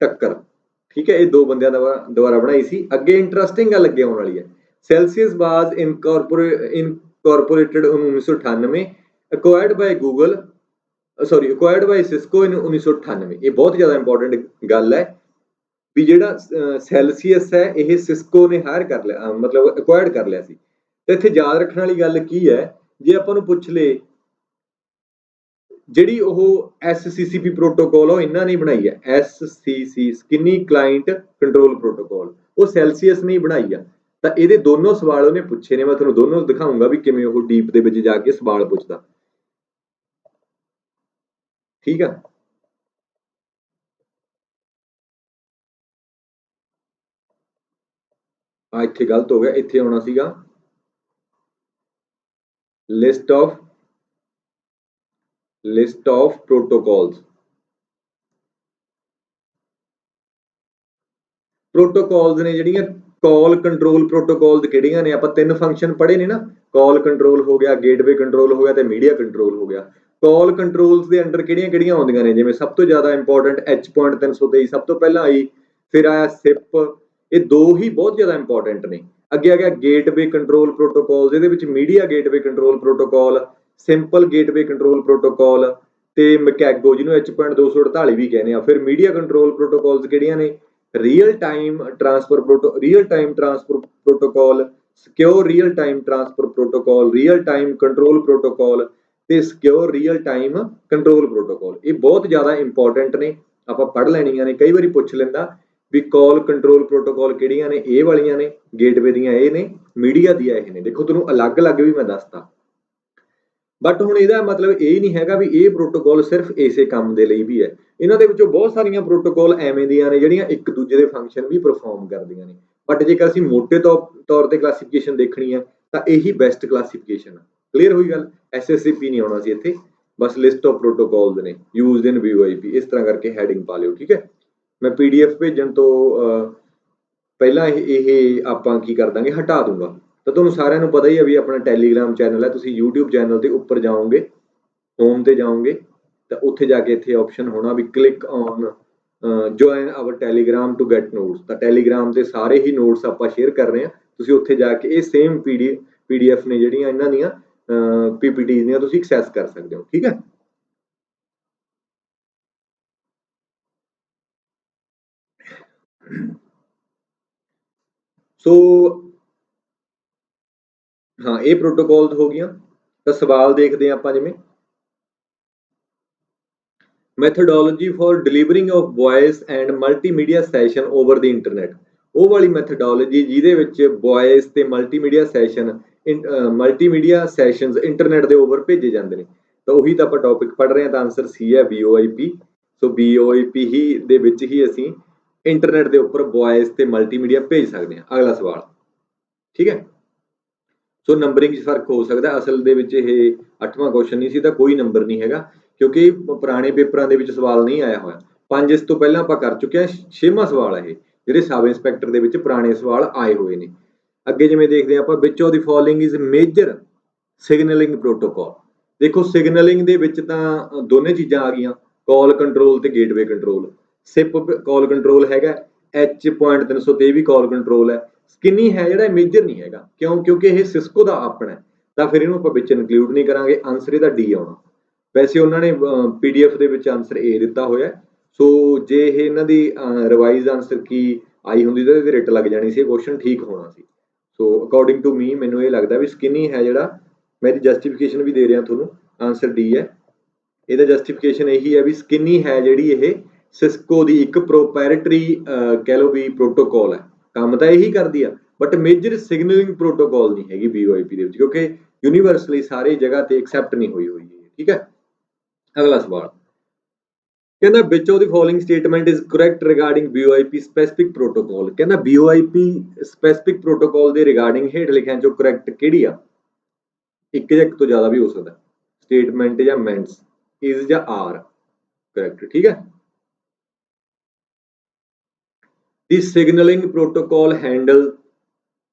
Tucker, ਠੀਕ ਹੈ। ਇਹ ਦੋ ਬੰਦਿਆਂ ਦੁਆਰਾ ਬਣਾਈ ਸੀ। ਅੱਗੇ ਇੰਟਰਸਟਿੰਗ ਗੱਲ ਅੱਗੇ ਆਉਣ ਵਾਲੀ ਹੈ। Celsius was incorporated in 1998, acquired by Cisco in 1998। ਇਹ ਬਹੁਤ ਜ਼ਿਆਦਾ ਇੰਪੋਰਟੈਂਟ ਗੱਲ ਹੈ ਵੀ ਜਿਹੜਾ ਸੈਲਸੀਅਸ ਹੈ ਇਹ ਸਿਸਕੋ ਨੇ ਹਾਇਰ ਕਰ ਲਿਆ, ਮਤਲਬ ਐਕਵਾਇਰਡ ਕਰ ਲਿਆ ਸੀ। ਤੇ ਇੱਥੇ ਯਾਦ ਰੱਖਣ ਵਾਲੀ ਗੱਲ ਕੀ ਹੈ, ਜੇ ਆਪਾਂ ਨੂੰ ਪੁੱਛ ਲੇ ਜਿਹੜੀ ਉਹ SCCP ਪ੍ਰੋਟੋਕਾਲ ਉਹ ਇਹਨਾਂ ਨੇ ਬਣਾਈ ਹੈ, SCC ਸਕਿਨੀ ਕਲਾਇੰਟ ਕੰਟਰੋਲ ਪ੍ਰੋਟੋਕਾਲ, ਉਹ ਸੈਲਸੀਅਸ ਨੇ ਬਣਾਈ ਆ। ਤਾਂ ਇਹਦੇ ਦੋਨੋਂ ਸਵਾਲ ਉਹਨੇ ਪੁੱਛੇ ਨੇ, ਮੈਂ ਤੁਹਾਨੂੰ ਦੋਨੋਂ ਦਿਖਾਉਂਗਾ ਵੀ ਕਿਵੇਂ ਉਹ ਡੀਪ ਦੇ ਵਿੱਚ ਜਾ ਕੇ ਸਵਾਲ ਪੁੱਛਦਾ, ਠੀਕ ਆ। ਇੱਥੇ ਗਲਤ ਹੋ ਗਿਆ, ਇੱਥੇ ਆਉਣਾ ਸੀਗਾ ਲਿਸਟ ਆਫ ਪ੍ਰੋਟੋਕਾਲਸ। ਪ੍ਰੋਟੋਕਾਲਸ ਨੇ ਜਿਹੜੀਆਂ ਕਾਲ ਕੰਟਰੋਲ ਪ੍ਰੋਟੋਕਾਲ ਕਿਹੜੀਆਂ ਨੇ, ਆਪਾਂ ਤਿੰਨ ਫੰਕਸ਼ਨ ਪੜ੍ਹੇ ਨੇ ਨਾ, ਕਾਲ ਕੰਟਰੋਲ ਹੋ ਗਿਆ, ਗੇਟਵੇ ਕੰਟਰੋਲ ਹੋ ਗਿਆ, ਤੇ ਮੀਡੀਆ ਕੰਟਰੋਲ ਹੋ ਗਿਆ। ਕਾਲ ਕੰਟਰੋਲਸ ਦੇ ਅੰਡਰ ਕਿਹੜੀਆਂ ਆਉਂਦੀਆਂ ਨੇ, ਜਿਵੇਂ ਸਭ ਤੋਂ ਜ਼ਿਆਦਾ ਇੰਪੋਰਟੈਂਟ H.323 ਸਭ ਤੋਂ ਪਹਿਲਾਂ ਆਈ, ਫਿਰ ਆਇਆ SIP, ਇਹ ਦੋ ਹੀ ਬਹੁਤ ਜ਼ਿਆਦਾ ਇੰਪੋਰਟੈਂਟ ਨੇ। ਅੱਗੇ ਆ ਗਿਆ ਗੇਟਵੇ ਕੰਟਰੋਲ ਪ੍ਰੋਟੋਕਾਲ, ਇਹਦੇ ਵਿੱਚ media gateway control protocol, simple gateway control protocol ਤੇ ਮੈਕੈਗੋ, ਜਿਹਨੂੰ H.248 ਵੀ ਕਹਿੰਦੇ ਆ। ਫਿਰ ਮੀਡੀਆ ਕੰਟਰੋਲ ਪ੍ਰੋਟੋਕਾਲਸ ਕਿਹੜੀਆਂ ਨੇ? Real time transfer protocol, secure real time transfer protocol, real time control protocol ਤੇ secure real time control protocol. ਇਹ ਬਹੁਤ ਜ਼ਿਆਦਾ ਇੰਪੋਰਟੈਂਟ ਨੇ, ਆਪਾਂ ਪੜ੍ਹ ਲੈਣੀਆਂ ਨੇ। ਕਈ ਵਾਰੀ ਪੁੱਛ ਲੈਂਦਾ ਵੀ ਕਾਲ ਕੰਟਰੋਲ ਪ੍ਰੋਟੋਕਾਲ ਕਿਹੜੀਆਂ ਨੇ, ਇਹ ਵਾਲੀਆਂ ਨੇ, ਗੇਟਵੇ ਦੀਆਂ ਇਹ ਨੇ, ਮੀਡੀਆ ਦੀਆਂ ਇਹ ਨੇ। ਦੇਖੋ ਤੁਹਾਨੂੰ ਅਲੱਗ-ਅਲੱਗ ਵੀ ਮੈਂ ਦੱਸਤਾ, ਬਟ ਹੁਣ ਇਹਦਾ ਮਤਲਬ ਇਹ ਨਹੀਂ ਹੈਗਾ ਵੀ ਇਹ ਪ੍ਰੋਟੋਕਾਲ ਸਿਰਫ ਇਸੇ ਕੰਮ ਦੇ ਲਈ ਵੀ ਹੈ। ਇਹਨਾਂ ਦੇ ਵਿੱਚੋਂ ਬਹੁਤ ਸਾਰੀਆਂ ਪ੍ਰੋਟੋਕਾਲ ਐਵੇਂ ਦੀਆਂ ਨੇ ਜਿਹੜੀਆਂ ਇੱਕ ਦੂਜੇ ਦੇ ਫੰਕਸ਼ਨ ਵੀ ਪਰਫਾਰਮ ਕਰਦੀਆਂ ਨੇ, ਬਟ ਜੇਕਰ ਅਸੀਂ ਮੋਟੇ ਤੌਰ ਤੇ ਕਲਾਸੀਫਿਕੇਸ਼ਨ ਦੇਖਣੀ ਹੈ ਤਾਂ ਇਹੀ ਬੈਸਟ ਕਲਾਸੀਫਿਕੇਸ਼ਨ ਆ। ਕਲੀਅਰ ਹੋਈ ਗੱਲ? SSCP ਨਹੀਂ ਆਉਣਾ ਸੀ ਇੱਥੇ, ਬਸ ਲਿਸਟ ਆਫ ਪ੍ਰੋਟੋਕਾਲਸ ਨੇ ਯੂਜ਼ਡ ਇਨ VoIP, ਇਸ ਤਰ੍ਹਾਂ ਕਰਕੇ ਹੈਡਿੰਗ ਪਾ ਲਿਓ, ਠੀਕ ਹੈ। ਮੈਂ PDF ਭੇਜਣ ਤੋਂ ਪਹਿਲਾਂ ਇਹ ਆਪਾਂ ਕੀ ਕਰ ਦਾਂਗੇ, ਹਟਾ ਦੂੰਗਾ। ਤਾਂ ਤੁਹਾਨੂੰ ਸਾਰਿਆਂ ਨੂੰ ਪਤਾ ਹੀ ਹੈ ਵੀ ਆਪਣਾ ਟੈਲੀਗ੍ਰਾਮ ਚੈਨਲ ਹੈ, ਤੁਸੀਂ YouTube ਚੈਨਲ ਦੇ ਉੱਪਰ ਜਾਓਗੇ, ਹੋਮ ਤੇ ਜਾਓਗੇ ਤਾਂ ਉੱਥੇ ਜਾ ਕੇ ਇੱਥੇ ਆਪਸ਼ਨ ਹੋਣਾ ਵੀ click on join our Telegram to get notes. ਤਾਂ ਟੈਲੀਗ੍ਰਾਮ ਤੇ ਸਾਰੇ ਹੀ ਨੋਟਸ ਆਪਾਂ ਸ਼ੇਅਰ ਕਰ ਰਹੇ ਹਾਂ, ਤੁਸੀਂ ਉੱਥੇ ਜਾ ਕੇ ਇਹ ਸੇਮ PDF ਨੇ ਜਿਹੜੀਆਂ ਇਹਨਾਂ ਦੀਆਂ PPT ਦੀਆਂ, ਤੁਸੀਂ ਐਕਸੈਸ ਕਰ ਸਕਦੇ ਹੋ, ਠੀਕ ਹੈ। ਸੋ ਹਾਂ, ਇਹ ਪ੍ਰੋਟੋਕਾਲ ਹੋ ਗਈਆਂ। ਤਾਂ ਸਵਾਲ ਦੇਖਦੇ ਹਾਂ ਆਪਾਂ, ਜਿਵੇਂ methodology for delivering of voice and multimedia session over the internet. ਉਹ ਵਾਲੀ ਮੈਥਡੋਲੋਜੀ ਜਿਹਦੇ ਵਿੱਚ ਵੌਇਸ ਤੇ ਮਲਟੀਮੀਡੀਆ ਸੈਸ਼ਨਸ ਇੰਟਰਨੈਟ ਦੇ ਓਵਰ ਭੇਜੇ ਜਾਂਦੇ ਨੇ। ਤਾਂ ਉਹੀ ਤਾਂ ਆਪਾਂ ਟੌਪਿਕ ਪੜ੍ਹ ਰਹੇ ਹਾਂ, ਤਾਂ ਆਨਸਰ ਸੀ ਹੈ VoIP। ਸੋ VoIP ਹੀ ਦੇ ਵਿੱਚ ਹੀ ਅਸੀਂ ਇੰਟਰਨੈਟ ਦੇ ਉੱਪਰ ਵੌਇਸ ਤੇ ਮਲਟੀਮੀਡੀਆ ਭੇਜ ਸਕਦੇ ਹਾਂ। ਅਗਲਾ ਸਵਾਲ, ठीक है। ਸੋ ਨੰਬਰਿੰਗ 'ਚ ਫਰਕ ਹੋ ਸਕਦਾ। ਅਸਲ ਦੇ ਵਿੱਚ ਇਹ 8ਵਾਂ ਕੁਐਸਚਨ ਨਹੀਂ ਸੀ, ਤਾਂ ਕੋਈ ਨੰਬਰ ਨਹੀਂ ਹੈਗਾ, ਕਿਉਂਕਿ ਪੁਰਾਣੇ ਪੇਪਰਾਂ ਦੇ ਵਿੱਚ ਸਵਾਲ ਨਹੀਂ ਆਇਆ ਹੋਇਆ। 5 ਇਸ ਤੋਂ ਪਹਿਲਾਂ ਆਪਾਂ ਕਰ ਚੁੱਕੇ ਹਾਂ। 6ਵਾਂ ਸਵਾਲ ਹੈ ਇਹ, ਜਿਹੜੇ ਸਬ ਇੰਸਪੈਕਟਰ ਦੇ ਵਿੱਚ ਪੁਰਾਣੇ ਸਵਾਲ ਆਏ ਹੋਏ ਨੇ। ਅੱਗੇ ਜਿਵੇਂ ਦੇਖਦੇ ਆਪਾਂ, which of the following is major signalling protocol. ਦੇਖੋ ਸਿਗਨਲਿੰਗ ਦੇ ਵਿੱਚ ਤਾਂ ਦੋਨੇ ਚੀਜ਼ਾਂ ਆ ਗਈਆਂ, ਕਾਲ ਕੰਟਰੋਲ ਤੇ gateway control. SIP call control ਹੈਗਾ, H.323 ਵੀ ਕਾਲ ਕੰਟਰੋਲ ਹੈ। ਸਕਿਨੀ ਹੈ ਜਿਹੜਾ ਮੇਜਰ ਨਹੀਂ ਹੈਗਾ, ਕਿਉਂ? ਕਿਉਂਕਿ ਇਹ ਸਿਸਕੋ ਦਾ ਆਪਣਾ ਹੈ, ਤਾਂ ਫਿਰ ਇਹਨੂੰ ਆਪਾਂ ਵਿੱਚ ਇਨਕਲੂਡ ਨਹੀਂ ਕਰਾਂਗੇ। ਆਨਸਰ ਇਹਦਾ ਡੀ ਆਉਣਾ। ਵੈਸੇ ਉਹਨਾਂ ਨੇ PDF ਦੇ ਵਿੱਚ ਆਨਸਰ A ਦਿੱਤਾ ਹੋਇਆ, ਸੋ ਜੇ ਇਹ ਇਹਨਾਂ ਦੀ ਰਿਵਾਈਜ਼ ਆਨਸਰ ਕੀ ਆਈ ਹੁੰਦੀ ਤਾਂ ਇਹਦੇ ਰਿਟ ਲੱਗ ਜਾਣੀ ਸੀ, ਕੁਐਸਚਨ ਠੀਕ ਹੋਣਾ ਸੀ। ਸੋ ਅਕੋਰਡਿੰਗ ਟੂ ਮੀ ਮੈਨੂੰ ਇਹ ਲੱਗਦਾ ਵੀ ਸਕਿਨੀ ਹੈ ਜਿਹੜਾ, ਮੈਂ ਇਹਦੀ ਜਸਟੀਫਿਕੇਸ਼ਨ ਵੀ ਦੇ ਰਿਹਾ ਤੁਹਾਨੂੰ, ਆਨਸਰ ਡੀ ਹੈ। ਇਹਦਾ ਜਸਟੀਫਿਕੇਸ਼ਨ ਇਹੀ ਹੈ ਵੀ ਸਕਿਨੀ ਹੈ ਜਿਹੜੀ ਇਹ ਸਿਸਕੋ ਦੀ ਇੱਕ ਪ੍ਰੋਪਰਾਈਟਰੀ ਕਹਿ ਲਓ ਵੀ ਪ੍ਰੋਟੋਕਾਲ ਹੈ, ਕੰਮ ਤਾਂ ਇਹੀ ਕਰਦੀ ਆ, ਬਟ ਮੇਜਰ ਸਿਗਨਲਿੰਗ ਪ੍ਰੋਟੋਕਾਲ ਨਹੀਂ ਹੈਗੀ BOIP ਦੇ ਵਿੱਚ, ਕਿਉਂਕਿ ਯੂਨੀਵਰਸਲੀ ਸਾਰੇ ਜਗ੍ਹਾ ਤੇ ਐਕਸੈਪਟ ਨਹੀਂ ਹੋਈ ਹੈ। ਠੀਕ ਹੈ। ਅਗਲਾ ਸਵਾਲ ਕਹਿੰਦਾ ਵਿਚ of the following statement is correct regarding BOIP specific protocol. ਕਹਿੰਦਾ BOIP ਸਪੈਸਿਫਿਕ ਪ੍ਰੋਟੋਕਾਲ ਦੇ ਰਿਗਾਰਡਿੰਗ ਹੇਠ ਲਿਖਿਆਂ ਚੋਂ ਕਰੈਕਟ ਕਿਹੜੀ ਆ? ਇੱਕ ਜਾਂ ਇੱਕ ਤੋਂ ਜ਼ਿਆਦਾ ਵੀ ਹੋ ਸਕਦਾ, ਸਟੇਟਮੈਂਟ ਜਾਂ ਮੈਂਟਸ, ਇਜ਼ ਜਾਂ ਆਰ ਕਰੈਕਟ। ਠੀਕ ਹੈ। The signaling protocol handle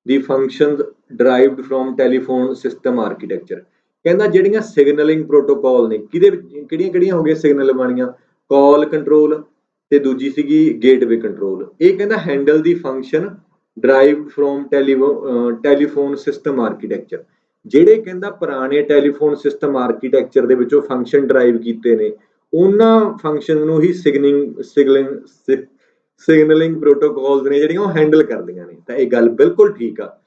the functions derived from telephone system architecture। ਕਹਿੰਦਾ ਜਿਹੜੀਆਂ ਸਿਗਨਲਿੰਗ ਪ੍ਰੋਟੋਕਾਲ ਨੇ, ਕਿਹੜੀਆਂ ਹੋ ਗਈਆਂ ਸਿਗਨਲ ਬਣੀਆਂ? ਕਾਲ ਕੰਟਰੋਲ ਤੇ ਦੂਜੀ ਸੀਗੀ ਗੇਟਵੇ ਕੰਟਰੋਲ। ਇਹ ਕਹਿੰਦਾ handle the function derived from telephone system architecture. ਜਿਹੜੇ ਕਹਿੰਦਾ ਪੁਰਾਣੇ ਟੈਲੀਫੋਨ ਸਿਸਟਮ ਆਰਕੀਟੈਕਚਰ ਦੇ ਵਿੱਚੋਂ ਫੰਕਸ਼ਨ ਡਰਾਈਵ ਕੀਤੇ ਨੇ, ਉਹਨਾਂ ਫੰਕਸ਼ਨ ਨੂੰ ਹੀ ਸਿਗਨਲਿੰਗ ਪ੍ਰੋਟੋਕਾਲਸ ਨੇ ਜਿਹੜੀਆਂ ਉਹ ਹੈਂਡਲ ਕਰਦੀਆਂ ਨੇ, ਤਾਂ ਇਹ ਗੱਲ ਬਿਲਕੁਲ ਠੀਕ ਆ।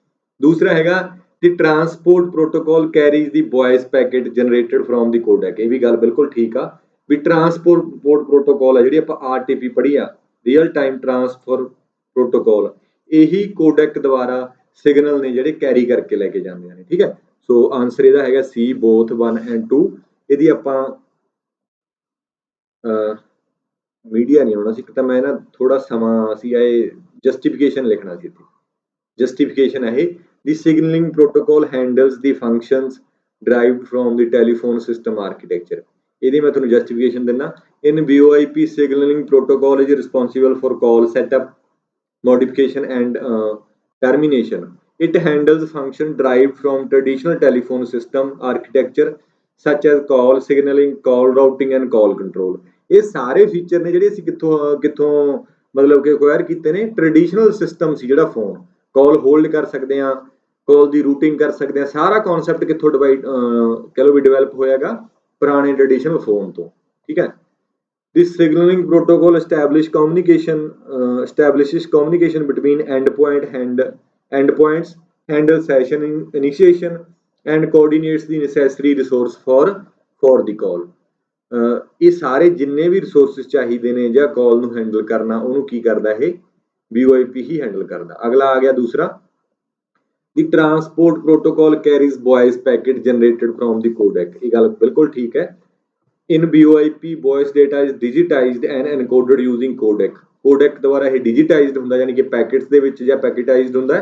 ਦੂਸਰਾ ਹੈਗਾ the transport protocol carries the voice packet generated from the codec. ਇਹ ਵੀ ਗੱਲ ਬਿਲਕੁਲ ਠੀਕ ਆ ਵੀ ਟਰਾਂਸਪੋਰਟ ਪ੍ਰੋਟੋਕਾਲ ਹੈ ਜਿਹੜੀ ਆਪਾਂ RTP ਪੜ੍ਹੀ ਆ, ਰੀਅਲ ਟਾਈਮ ਟਰਾਂਸਫਰ ਪ੍ਰੋਟੋਕਾਲ, ਇਹੀ ਕੋਡੈਕ ਦੁਆਰਾ ਸਿਗਨਲ ਨੇ ਜਿਹੜੇ ਕੈਰੀ ਕਰਕੇ ਲੈ ਕੇ ਜਾਂਦੇ ਨੇ। ਠੀਕ ਹੈ। ਸੋ ਆਨਸਰ ਇਹਦਾ ਹੈਗਾ C, ਬੋਥ 1 and 2। ਇਹਦੀ ਆਪਾਂ ਮੀਡੀਆ ਨਹੀਂ ਆਉਣਾ ਸੀ, ਇੱਕ ਤਾਂ ਮੈਂ ਨਾ ਥੋੜਾ ਸਮਾਂ ਸੀ ਇਹ ਜਸਟੀਫਿਕੇਸ਼ਨ ਲਿਖਣਾ ਸੀ ਇੱਥੇ। ਜਸਟੀਫਿਕੇਸ਼ਨ ਹੈ ਇਹ, the signalling protocol handles the functions derived from the telephone system architecture. ਇਹਦੀ ਮੈਂ ਤੁਹਾਨੂੰ ਜਸਟੀਫਿਕੇਸ਼ਨ ਦਿੰਦਾ। In BOIP signalling protocol is responsible for call setup, modification and termination. It handles function derived from traditional telephone system architecture such as call signaling, call routing and call control. ਇਹ ਸਾਰੇ feature ਨੇ ਜਿਹੜੇ ਅਸੀਂ ਕਿੱਥੋਂ ਮਤਲਬ ਕਿ acquire ਕੀਤੇ ਨੇ? ਟ੍ਰੈਡੀਸ਼ਨਲ ਸਿਸਟਮ ਸੀ ਜਿਹੜਾ ਫੋਨ, ਕਾਲ ਹੋਲਡ ਕਰ ਸਕਦੇ ਆ, ਕਾਲ ਦੀ ਰੂਟਿੰਗ ਕਰ ਸਕਦੇ ਆ, ਸਾਰਾ ਕਨਸੈਪਟ ਕਿੱਥੋਂ ਕਹਿ ਲਓ ਵੀ ਡਿਵੈਲਪ ਹੋਇਆਗਾ? ਪੁਰਾਣੇ ਟ੍ਰੈਡੀਸ਼ਨਲ ਫੋਨ ਤੋਂ। ਠੀਕ ਹੈ। This signaling protocol establishes communication between endpoints, handles session initiation and coordinates the necessary resource for the call। ਇਹ ਸਾਰੇ ਜਿੰਨੇ ਵੀ ਰਿਸੋਰਸਿਸ ਚਾਹੀਦੇ ਨੇ ਜਾਂ ਕਾਲ ਨੂੰ ਹੈਂਡਲ ਕਰਨਾ, ਉਹਨੂੰ ਕੀ ਕਰਦਾ? ਇਹ BOIP ਹੀ ਹੈਂਡਲ ਕਰਦਾ। ਅਗਲਾ ਆ ਗਿਆ ਦੂਸਰਾ, the transport protocol carries voice packet generated from the codec. ਇਹ ਗੱਲ ਬਿਲਕੁਲ ਠੀਕ ਹੈ। In BOIP voice data is digitized and encoded using codec। codec ਦੁਆਰਾ ਇਹ digitized ਹੁੰਦਾ, ਯਾਨੀ ਕਿ ਪੈਕੇਟਸ ਦੇ ਵਿੱਚ ਜਾਂ ਪੈਕੇਟਾਈਜ਼ਡ ਹੁੰਦਾ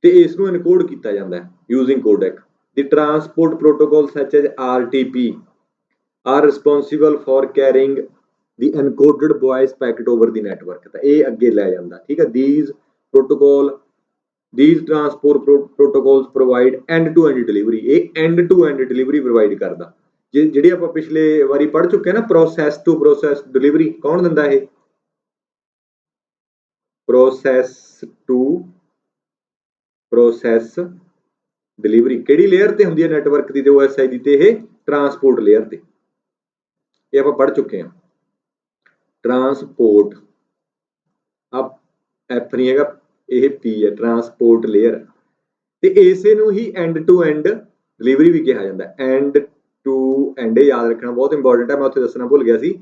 ਤੇ ਇਸ ਨੂੰ encode ਕੀਤਾ ਜਾਂਦਾ ਹੈ using codec। The transport protocol such as RTP are responsible for carrying the encoded voice packet over the network। ਤਾਂ ਇਹ ਅੱਗੇ ਲੈ ਜਾਂਦਾ। ਠੀਕ ਹੈ। These transport protocols provide end-to-end delivery। ਇਹ end-to-end delivery provide ਕਰਦਾ। ਜਿਹੜੀ ਆਪਾਂ ਪਿਛਲੇ ਵਾਰੀ ਪੜ੍ਹ ਚੁੱਕੇ ਨਾ, ਪ੍ਰੋਸੈਸ ਟੂ ਪ੍ਰੋਸੈਸ ਡਿਲੀਵਰੀ, ਕੌਣ ਦਿੰਦਾ? ਇਹ ਪ੍ਰੋਸੈਸ ਟੂ ਪ੍ਰੋਸੈਸ ਡਿਲੀਵਰੀ ਕਿਹੜੀ ਲੇਅਰ ਤੇ ਹੁੰਦੀ ਹੈ? ਨੈਟਵਰਕ ਦੀ ਤੇ OSI ਦੀ, ਤੇ ਇਹ ਟਰਾਂਸਪੋਰਟ ਲੇਅਰ ਤੇ। ਇਹ ਆਪਾਂ ਪੜ੍ਹ ਚੁੱਕੇ ਹਾਂ। ਟਰਾਂਸਪੋਰਟ F ਨਹੀਂ ਹੈਗਾ, ਇਹ P ਹੈ, ਟਰਾਂਸਪੋਰਟ ਲੇਅਰ। ਤੇ ਇਸੇ ਨੂੰ ਹੀ ਐਂਡ ਟੂ ਐਂਡ ਡਿਲੀਵਰੀ ਵੀ ਕਿਹਾ ਜਾਂਦਾ। ਐਂਡ ਟੂ ਐਂਡ, ਇਹ ਯਾਦ ਰੱਖਣਾ ਬਹੁਤ ਇੰਪੋਰਟੈਂਟ ਹੈ, ਮੈਂ ਉੱਥੇ ਦੱਸਣਾ ਭੁੱਲ ਗਿਆ ਸੀ।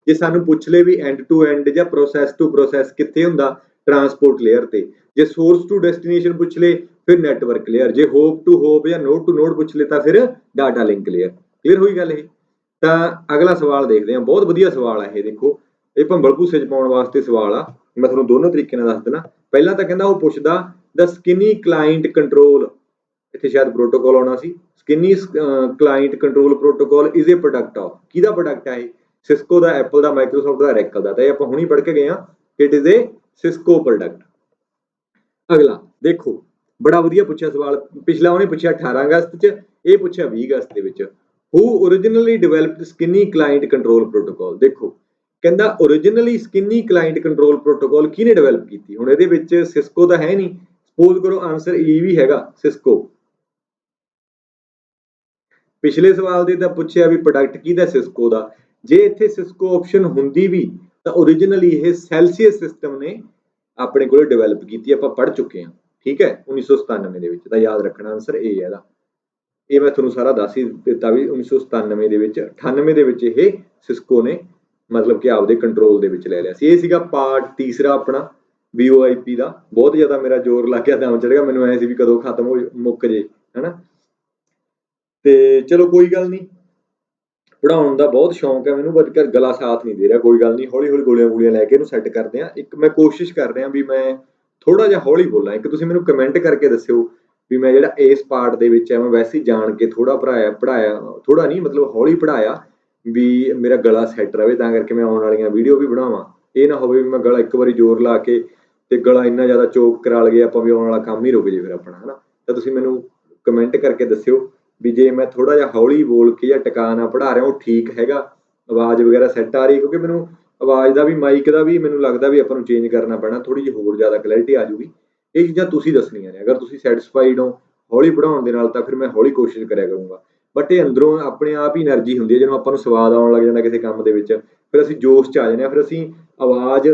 ਜੇ ਸਾਨੂੰ ਪੁੱਛ ਲਏ ਵੀ ਐਂਡ ਟੂ ਐਂਡ ਜਾਂ ਪ੍ਰੋਸੈਸ ਟੂ ਪ੍ਰੋਸੈਸ ਕਿੱਥੇ ਹੁੰਦਾ? ਟਰਾਂਸਪੋਰਟ ਲੇਅਰ ਤੇ। ਜੇ ਸੋਰਸ ਟੂ ਡੈਸਟੀਨੇਸ਼ਨ ਪੁੱਛ ਲਏ ਫਿਰ ਨੈਟਵਰਕ ਲੇਅਰ। ਜੇ ਹੋਪ ਟੂ ਹੋਪ ਜਾਂ ਨੋਡ ਟੂ ਨੋਡ ਪੁੱਛ ਲਏ ਤਾਂ ਫਿਰ ਡਾਟਾ ਲਿੰਕ ਲੇਅਰ। ਕਲੀਅਰ ਹੋਈ ਗੱਲ ਇਹ? ਤਾਂ ਅਗਲਾ ਸਵਾਲ ਦੇਖਦੇ ਹਾਂ। ਬਹੁਤ ਵਧੀਆ ਸਵਾਲ ਹੈ ਇਹ। ਦੇਖੋ, ਇਹ ਭੰਬਲ ਭੂਸੇ 'ਚ ਪਾਉਣ ਵਾਸਤੇ ਸਵਾਲ ਆ। ਮੈਂ ਤੁਹਾਨੂੰ ਦੋਨੋਂ ਤਰੀਕੇ ਨਾਲ ਦੱਸ ਦੇਣਾ। ਪਹਿਲਾਂ ਤਾਂ ਕਹਿੰਦਾ ਉਹ ਪੁੱਛਦਾ ਦ ਸਕਿਨੀ ਕਲਾਇੰਟ ਕੰਟਰੋਲ, ਇੱਥੇ ਸ਼ਾਇਦ ਪ੍ਰੋਟੋਕਾਲ ਆਉਣਾ ਸੀ, skinny client control protocol is a product of, ਕਿਹਦਾ ਪ੍ਰੋਡਕਟ ਹੈ ਇਹ? ਸਿਸਕੋ ਦਾ, ਐਪਲ ਦਾ, ਮਾਈਕਰੋਸਾਫਟ ਦਾ, ਰੈਕਲ ਦਾ। ਤਾਂ ਇਹ ਆਪਾਂ ਹੁਣੀ ਪੜ੍ਹ ਕੇ ਗਏ ਹਾਂ, it is a Cisco product. ਅਗਲਾ ਦੇਖੋ, ਬੜਾ ਵਧੀਆ ਪੁੱਛਿਆ ਸਵਾਲ, ਪਿਛਲਾ ਉਹਨੇ ਪੁੱਛਿਆ 18 ਅਗਸਤ 'ਚ, ਇਹ ਪੁੱਛਿਆ 20 ਅਗਸਤ ਦੇ ਵਿੱਚ। Who originally developed skinny client control protocol. ਦੇਖੋ ਕਹਿੰਦਾ originally skinny client control protocol ਕਿਹਨੇ ਡਿਵੈਲਪ ਕੀਤੀ? ਹੁਣ ਇਹਦੇ ਵਿੱਚ ਸਿਸਕੋ ਤਾਂ ਹੈ ਨਹੀਂ, ਸਪੋਜ਼ ਕਰੋ ਆਨਸਰ ਈ ਵੀ ਹੈਗਾ ਸਿਸਕੋ। ਪਿਛਲੇ ਸਵਾਲ ਦੇ ਤਾਂ ਪੁੱਛਿਆ ਵੀ ਪ੍ਰੋਡਕਟ ਕਿਹਦਾ? ਸਿਸਕੋ ਦਾ। ਜੇ ਇੱਥੇ ਸਿਸਕੋ ਆਪਸ਼ਨ ਹੁੰਦੀ ਵੀ ਤਾਂ ਓਰੀਜਨਲੀ ਇਹ ਸੈਲਸੀਅਸ ਸਿਸਟਮ ਨੇ ਆਪਣੇ ਕੋਲ ਡਿਵੈਲਪ ਕੀਤੀ, ਆਪਾਂ ਪੜ੍ਹ ਚੁੱਕੇ ਹਾਂ, ਠੀਕ ਹੈ, 1997 ਦੇ ਵਿੱਚ। ਤਾਂ ਯਾਦ ਰੱਖਣਾ ਆਨਸਰ ਇਹ ਹੈ ਇਹਦਾ। ਇਹ ਮੈਂ ਤੁਹਾਨੂੰ ਸਾਰਾ ਦੱਸ ਹੀ ਦਿੱਤਾ ਵੀ 1997 ਦੇ ਵਿੱਚ, 98 ਦੇ ਵਿੱਚ ਇਹ ਸਿਸਕੋ ਨੇ ਮਤਲਬ ਕਿ ਆਪਦੇ ਕੰਟਰੋਲ ਦੇ ਵਿੱਚ ਲੈ ਲਿਆ ਸੀ। ਇਹ ਸੀਗਾ ਪਾਰਟ ਤੀਸਰਾ ਆਪਣਾ VoIP ਦਾ। ਬਹੁਤ ਜ਼ਿਆਦਾ ਮੇਰਾ ਜ਼ੋਰ ਲੱਗ ਗਿਆ, ਦਮ ਚੜ ਗਿਆ, ਮੈਨੂੰ ਐ ਸੀ ਵੀ ਕਦੋਂ ਖਤਮ ਹੋ ਮੁੱਕ ਜੇ, ਹਨਾ। ਤੇ ਚਲੋ ਕੋਈ ਗੱਲ ਨਹੀਂ, ਪੜ੍ਹਾਉਣ ਦਾ ਬਹੁਤ ਸ਼ੌਂਕ ਹੈ ਮੈਨੂੰ, ਬਟ ਗਲਾ ਸਾਥ ਨਹੀਂ ਦੇ ਰਿਹਾ। ਕੋਈ ਗੱਲ ਨਹੀਂ, ਹੌਲੀ ਹੌਲੀ ਗੋਲੀਆਂ ਲੈ ਕੇ ਇਹਨੂੰ ਸੈੱਟ ਕਰਦੇ ਹਾਂ। ਇੱਕ ਮੈਂ ਕੋਸ਼ਿਸ਼ ਕਰ ਰਿਹਾ ਵੀ ਮੈਂ ਥੋੜਾ ਜਿਹਾ ਹੌਲੀ ਬੋਲਾਂ। ਇੱਕ ਤੁਸੀਂ ਮੈਨੂੰ ਕਮੈਂਟ ਕਰਕੇ ਦੱਸਿਓ ਵੀ ਮੈਂ ਜਿਹੜਾ ਇਸ ਪਾਰਟ ਦੇ ਵਿੱਚ ਹੈ ਮੈਂ ਵੈਸੇ ਹੀ ਜਾਣ ਕੇ ਥੋੜਾ ਪੜਾਇਆ ਥੋੜਾ ਨਹੀਂ, ਮਤਲਬ ਹੌਲੀ ਪੜਾਇਆ ਵੀ ਮੇਰਾ ਗਲਾ ਸੈੱਟ ਰਵੇ, ਤਾਂ ਕਰਕੇ ਮੈਂ ਆਉਣ ਵਾਲੀਆਂ ਵੀਡੀਓ ਵੀ ਬਣਾਵਾਂ। ਇਹ ਨਾ ਹੋਵੇ ਵੀ ਮੈਂ ਗਲਾ ਇੱਕ ਵਾਰੀ ਜ਼ੋਰ ਲਾ ਕੇ ਤੇ ਗਲਾ ਇੰਨਾ ਜ਼ਿਆਦਾ ਚੋਕ ਕਰਾ ਲਈਏ ਆਪਾਂ ਵੀ ਆਉਣ ਵਾਲਾ ਕੰਮ ਹੀ ਰੁਕ ਜੇ ਫਿਰ ਆਪਣਾ, ਹਨਾ। ਤਾਂ ਤੁਸੀਂ ਮੈਨੂੰ ਕਮੈਂਟ ਕਰਕੇ ਦੱਸਿਓ ਵੀ ਜੇ ਮੈਂ ਥੋੜਾ ਜਿਹਾ ਹੌਲੀ ਬੋਲ ਕੇ ਜਾਂ ਟਿਕਾ ਨਾਲ ਪੜ੍ਹਾ ਰਿਹਾ ਉਹ ਠੀਕ ਹੈਗਾ, ਆਵਾਜ਼ ਵਗੈਰਾ ਸੈੱਟ ਆ ਰਹੀ? ਕਿਉਂਕਿ ਮੈਨੂੰ ਆਵਾਜ਼ ਦਾ ਵੀ, ਮਾਈਕ ਦਾ ਵੀ ਮੈਨੂੰ ਲੱਗਦਾ ਵੀ ਆਪਾਂ ਨੂੰ ਚੇਂਜ ਕਰਨਾ ਪੈਣਾ, ਥੋੜੀ ਜਿਹੀ ਹੋਰ ਜ਼ਿਆਦਾ ਕਲੈਰਿਟੀ ਆ ਜੂਗੀ। ਇਹ ਚੀਜ਼ਾਂ ਤੁਸੀਂ ਦੱਸਣੀਆਂ ਨੇ। ਅਗਰ ਤੁਸੀਂ ਸੈਟਿਸਫਾਈਡ ਹੋ ਹੌਲੀ ਪੜ੍ਹਾਉਣ ਦੇ ਨਾਲ ਤਾਂ ਫਿਰ ਮੈਂ ਹੌਲੀ ਕੋਸ਼ਿਸ਼ ਕਰਿਆ ਕਰੂੰਗਾ। ਬਟ ਇਹ ਅੰਦਰੋਂ ਆਪਣੇ ਆਪ ਹੀ એનર્ਜੀ ਹੁੰਦੀ ਹੈ, ਜਦੋਂ ਆਪਾਂ ਨੂੰ ਸਵਾਦ ਆਉਣ ਲੱਗ ਜਾਂਦਾ ਕਿਸੇ ਕੰਮ ਦੇ ਵਿੱਚ, ਫਿਰ ਅਸੀਂ ਜੋਸ਼ 'ਚ ਆ ਜਾਂਦੇ ਹਾਂ, ਫਿਰ ਅਸੀਂ ਆਵਾਜ਼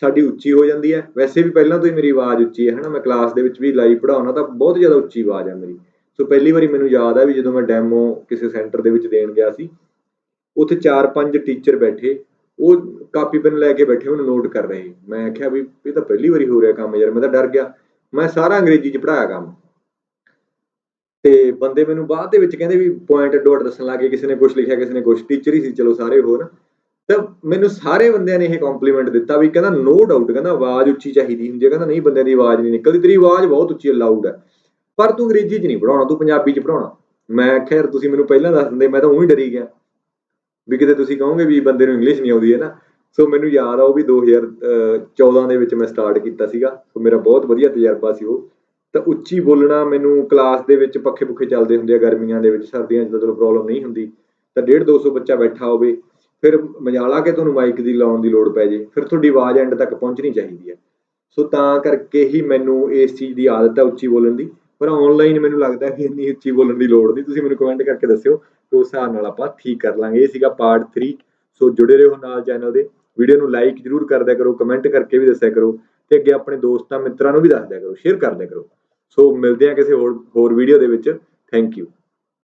ਸਾਡੀ ਉੱਚੀ ਹੋ ਜਾਂਦੀ ਹੈ। ਵੈਸੇ ਵੀ ਪਹਿਲਾਂ ਤੋਂ ਹੀ ਮੇਰੀ ਆਵਾਜ਼ ਉੱਚੀ ਹੈ, ਹਨਾ। ਮੈਂ ਕਲਾਸ ਦੇ ਵਿੱਚ ਵੀ ਲਾਈਵ ਪੜ੍ਹਾਉਣਾ ਤਾਂ ਬਹੁਤ ਜ਼ਿਆਦਾ ਉੱਚੀ ਆਵਾਜ਼ ਹੈ ਮੇਰੀ। ਸੋ ਪਹਿਲੀ ਵਾਰੀ ਮੈਨੂੰ ਯਾਦ ਹੈ ਵੀ ਜਦੋਂ ਮੈਂ ਡੈਮੋ ਕਿਸੇ ਸੈਂਟਰ ਦੇ ਵਿੱਚ ਦੇਣ ਗਿਆ ਸੀ, ਉੱਥੇ 4-5 ਟੀਚਰ ਬੈਠੇ, ਉਹ ਕਾਪੀ ਪੈਨ ਲੈ ਕੇ ਬੈਠੇ, ਉਹਨੂੰ ਨੋਟ ਕਰ ਰਹੇ। ਮੈਂ ਆਖਿਆ ਵੀ ਇਹ ਤਾਂ ਪਹਿਲੀ ਵਾਰੀ ਹੋ ਰਿਹਾ ਕੰਮ ਯਾਰ, ਮੈਂ ਤਾਂ ਡਰ ਗਿਆ। ਮੈਂ ਸਾਰਾ ਅੰਗਰੇਜ਼ੀ 'ਚ ਪੜ੍ਹਾਇਆ ਕੰਮ, ਤੇ ਬੰਦੇ ਮੈਨੂੰ ਬਾਅਦ ਦੇ ਵਿੱਚ ਕਹਿੰਦੇ ਵੀ ਪੁਆਇੰਟ ਡੋਟ ਦੱਸਣ ਲੱਗੇ, ਕਿਸੇ ਨੇ ਕੁਛ ਲਿਖਿਆ, ਕਿਸੇ ਨੇ ਕੁਛ, ਟੀਚਰ ਹੀ ਸੀ ਚਲੋ ਸਾਰੇ ਹੋਰ। ਤਾਂ ਮੈਨੂੰ ਸਾਰੇ ਬੰਦਿਆਂ ਨੇ ਇਹ ਕੰਪਲੀਮੈਂਟ ਦਿੱਤਾ ਵੀ ਕਹਿੰਦਾ ਨੋ ਡਾਊਟ, ਕਹਿੰਦਾ ਆਵਾਜ਼ ਉੱਚੀ ਚਾਹੀਦੀ ਹੁੰਦੀ ਹੈ, ਕਹਿੰਦਾ ਨਹੀਂ ਬੰਦਿਆਂ ਦੀ ਆਵਾਜ਼ ਨਹੀਂ ਨਿਕਲਦੀ, ਤੇਰੀ ਆਵਾਜ਼ ਬਹੁਤ ਉੱਚੀ ਲਾਊਡ ਹੈ, ਪਰ ਤੂੰ ਅੰਗਰੇਜ਼ੀ 'ਚ ਨਹੀਂ ਪੜ੍ਹਾਉਣਾ, ਤੂੰ ਪੰਜਾਬੀ 'ਚ ਪੜ੍ਹਾਉਣਾ। ਮੈਂ ਆਖਿਆ ਯਾਰ ਤੁਸੀਂ ਮੈਨੂੰ ਪਹਿਲਾਂ ਦੱਸ ਦਿੰਦੇ, ਮੈਂ ਤਾਂ ਊਂ ਹੀ ਡਰੀ ਗਿਆ ਵੀ ਕਿਤੇ ਤੁਸੀਂ ਕਹੋਗੇ ਵੀ ਬੰਦੇ ਨੂੰ ਇੰਗਲਿਸ਼ ਨਹੀਂ ਆਉਂਦੀ ਹੈ ਨਾ। ਸੋ ਮੈਨੂੰ ਯਾਦ ਆ ਉਹ ਵੀ 2014 ਦੇ ਵਿੱਚ ਮੈਂ ਸਟਾਰਟ ਕੀਤਾ ਸੀਗਾ। ਸੋ ਮੇਰਾ ਬਹੁਤ ਵਧੀਆ ਤਜਰਬਾ ਸੀ ਉਹ। ਤਾਂ ਉੱਚੀ ਬੋਲਣਾ ਮੈਨੂੰ ਕਲਾਸ ਦੇ ਵਿੱਚ, ਪੱਖੇ ਪੁੱਖੇ ਚੱਲਦੇ ਹੁੰਦੇ ਆ ਗਰਮੀਆਂ ਦੇ ਵਿੱਚ, ਸਰਦੀਆਂ 'ਚ ਤਾਂ ਚਲੋ ਪ੍ਰੋਬਲਮ ਨਹੀਂ ਹੁੰਦੀ, ਤਾਂ 150-200 ਬੱਚਾ ਬੈਠਾ ਹੋਵੇ, ਫਿਰ ਮਜਾਲਾ ਕੇ ਤੁਹਾਨੂੰ ਮਾਈਕ ਦੀ ਲਾਉਣ ਦੀ ਲੋੜ ਪੈ ਜੇ, ਫਿਰ ਤੁਹਾਡੀ ਆਵਾਜ਼ ਐਂਡ ਤੱਕ ਪਹੁੰਚਣੀ ਚਾਹੀਦੀ ਹੈ। ਸੋ ਤਾਂ ਕਰਕੇ ਹੀ ਮੈਨੂੰ ਇਸ ਚੀਜ਼ ਦੀ ਆਦਤ ਹੈ ਉੱਚੀ ਬੋਲਣ ਦੀ। ਪਰ ਆਨਲਾਈਨ ਮੈਨੂੰ ਲੱਗਦਾ ਕਿ ਇੰਨੀ ਉੱਚੀ ਬੋਲਣ ਦੀ ਲੋੜ ਨਹੀਂ। ਤੁਸੀਂ ਮੈਨੂੰ ਕਮੈਂਟ ਕਰਕੇ ਦੱਸਿਓ, ਤੇ ਉਸ ਹਿਸਾਬ ਨਾਲ ਆਪਾਂ ਠੀਕ ਕਰ ਲਾਂਗੇ। ਇਹ ਸੀਗਾ ਪਾਰਟ 3। ਸੋ ਜੁੜੇ ਰਹੋ ਨਾਲ ਚੈਨਲ ਦੇ। ਵੀਡੀਓ ਨੂੰ ਲਾਈਕ ਜ਼ਰੂਰ ਕਰ ਦਿਆ ਕਰੋ, ਕਮੈਂਟ ਕਰਕੇ ਵੀ ਦੱਸਿਆ ਕਰੋ, ਤੇ ਅੱਗੇ ਆਪਣੇ ਦੋਸਤਾਂ ਮਿੱਤਰਾਂ ਨੂੰ ਵੀ ਦੱਸ ਦਿਆ ਕਰੋ, ਸ਼ੇਅਰ ਕਰ ਦਿਆ ਕਰੋ। ਸੋ ਮਿਲਦੇ ਹਾਂ ਕਿਸੇ ਹੋਰ ਵੀਡੀਓ ਦੇ ਵਿੱਚ। Thank you.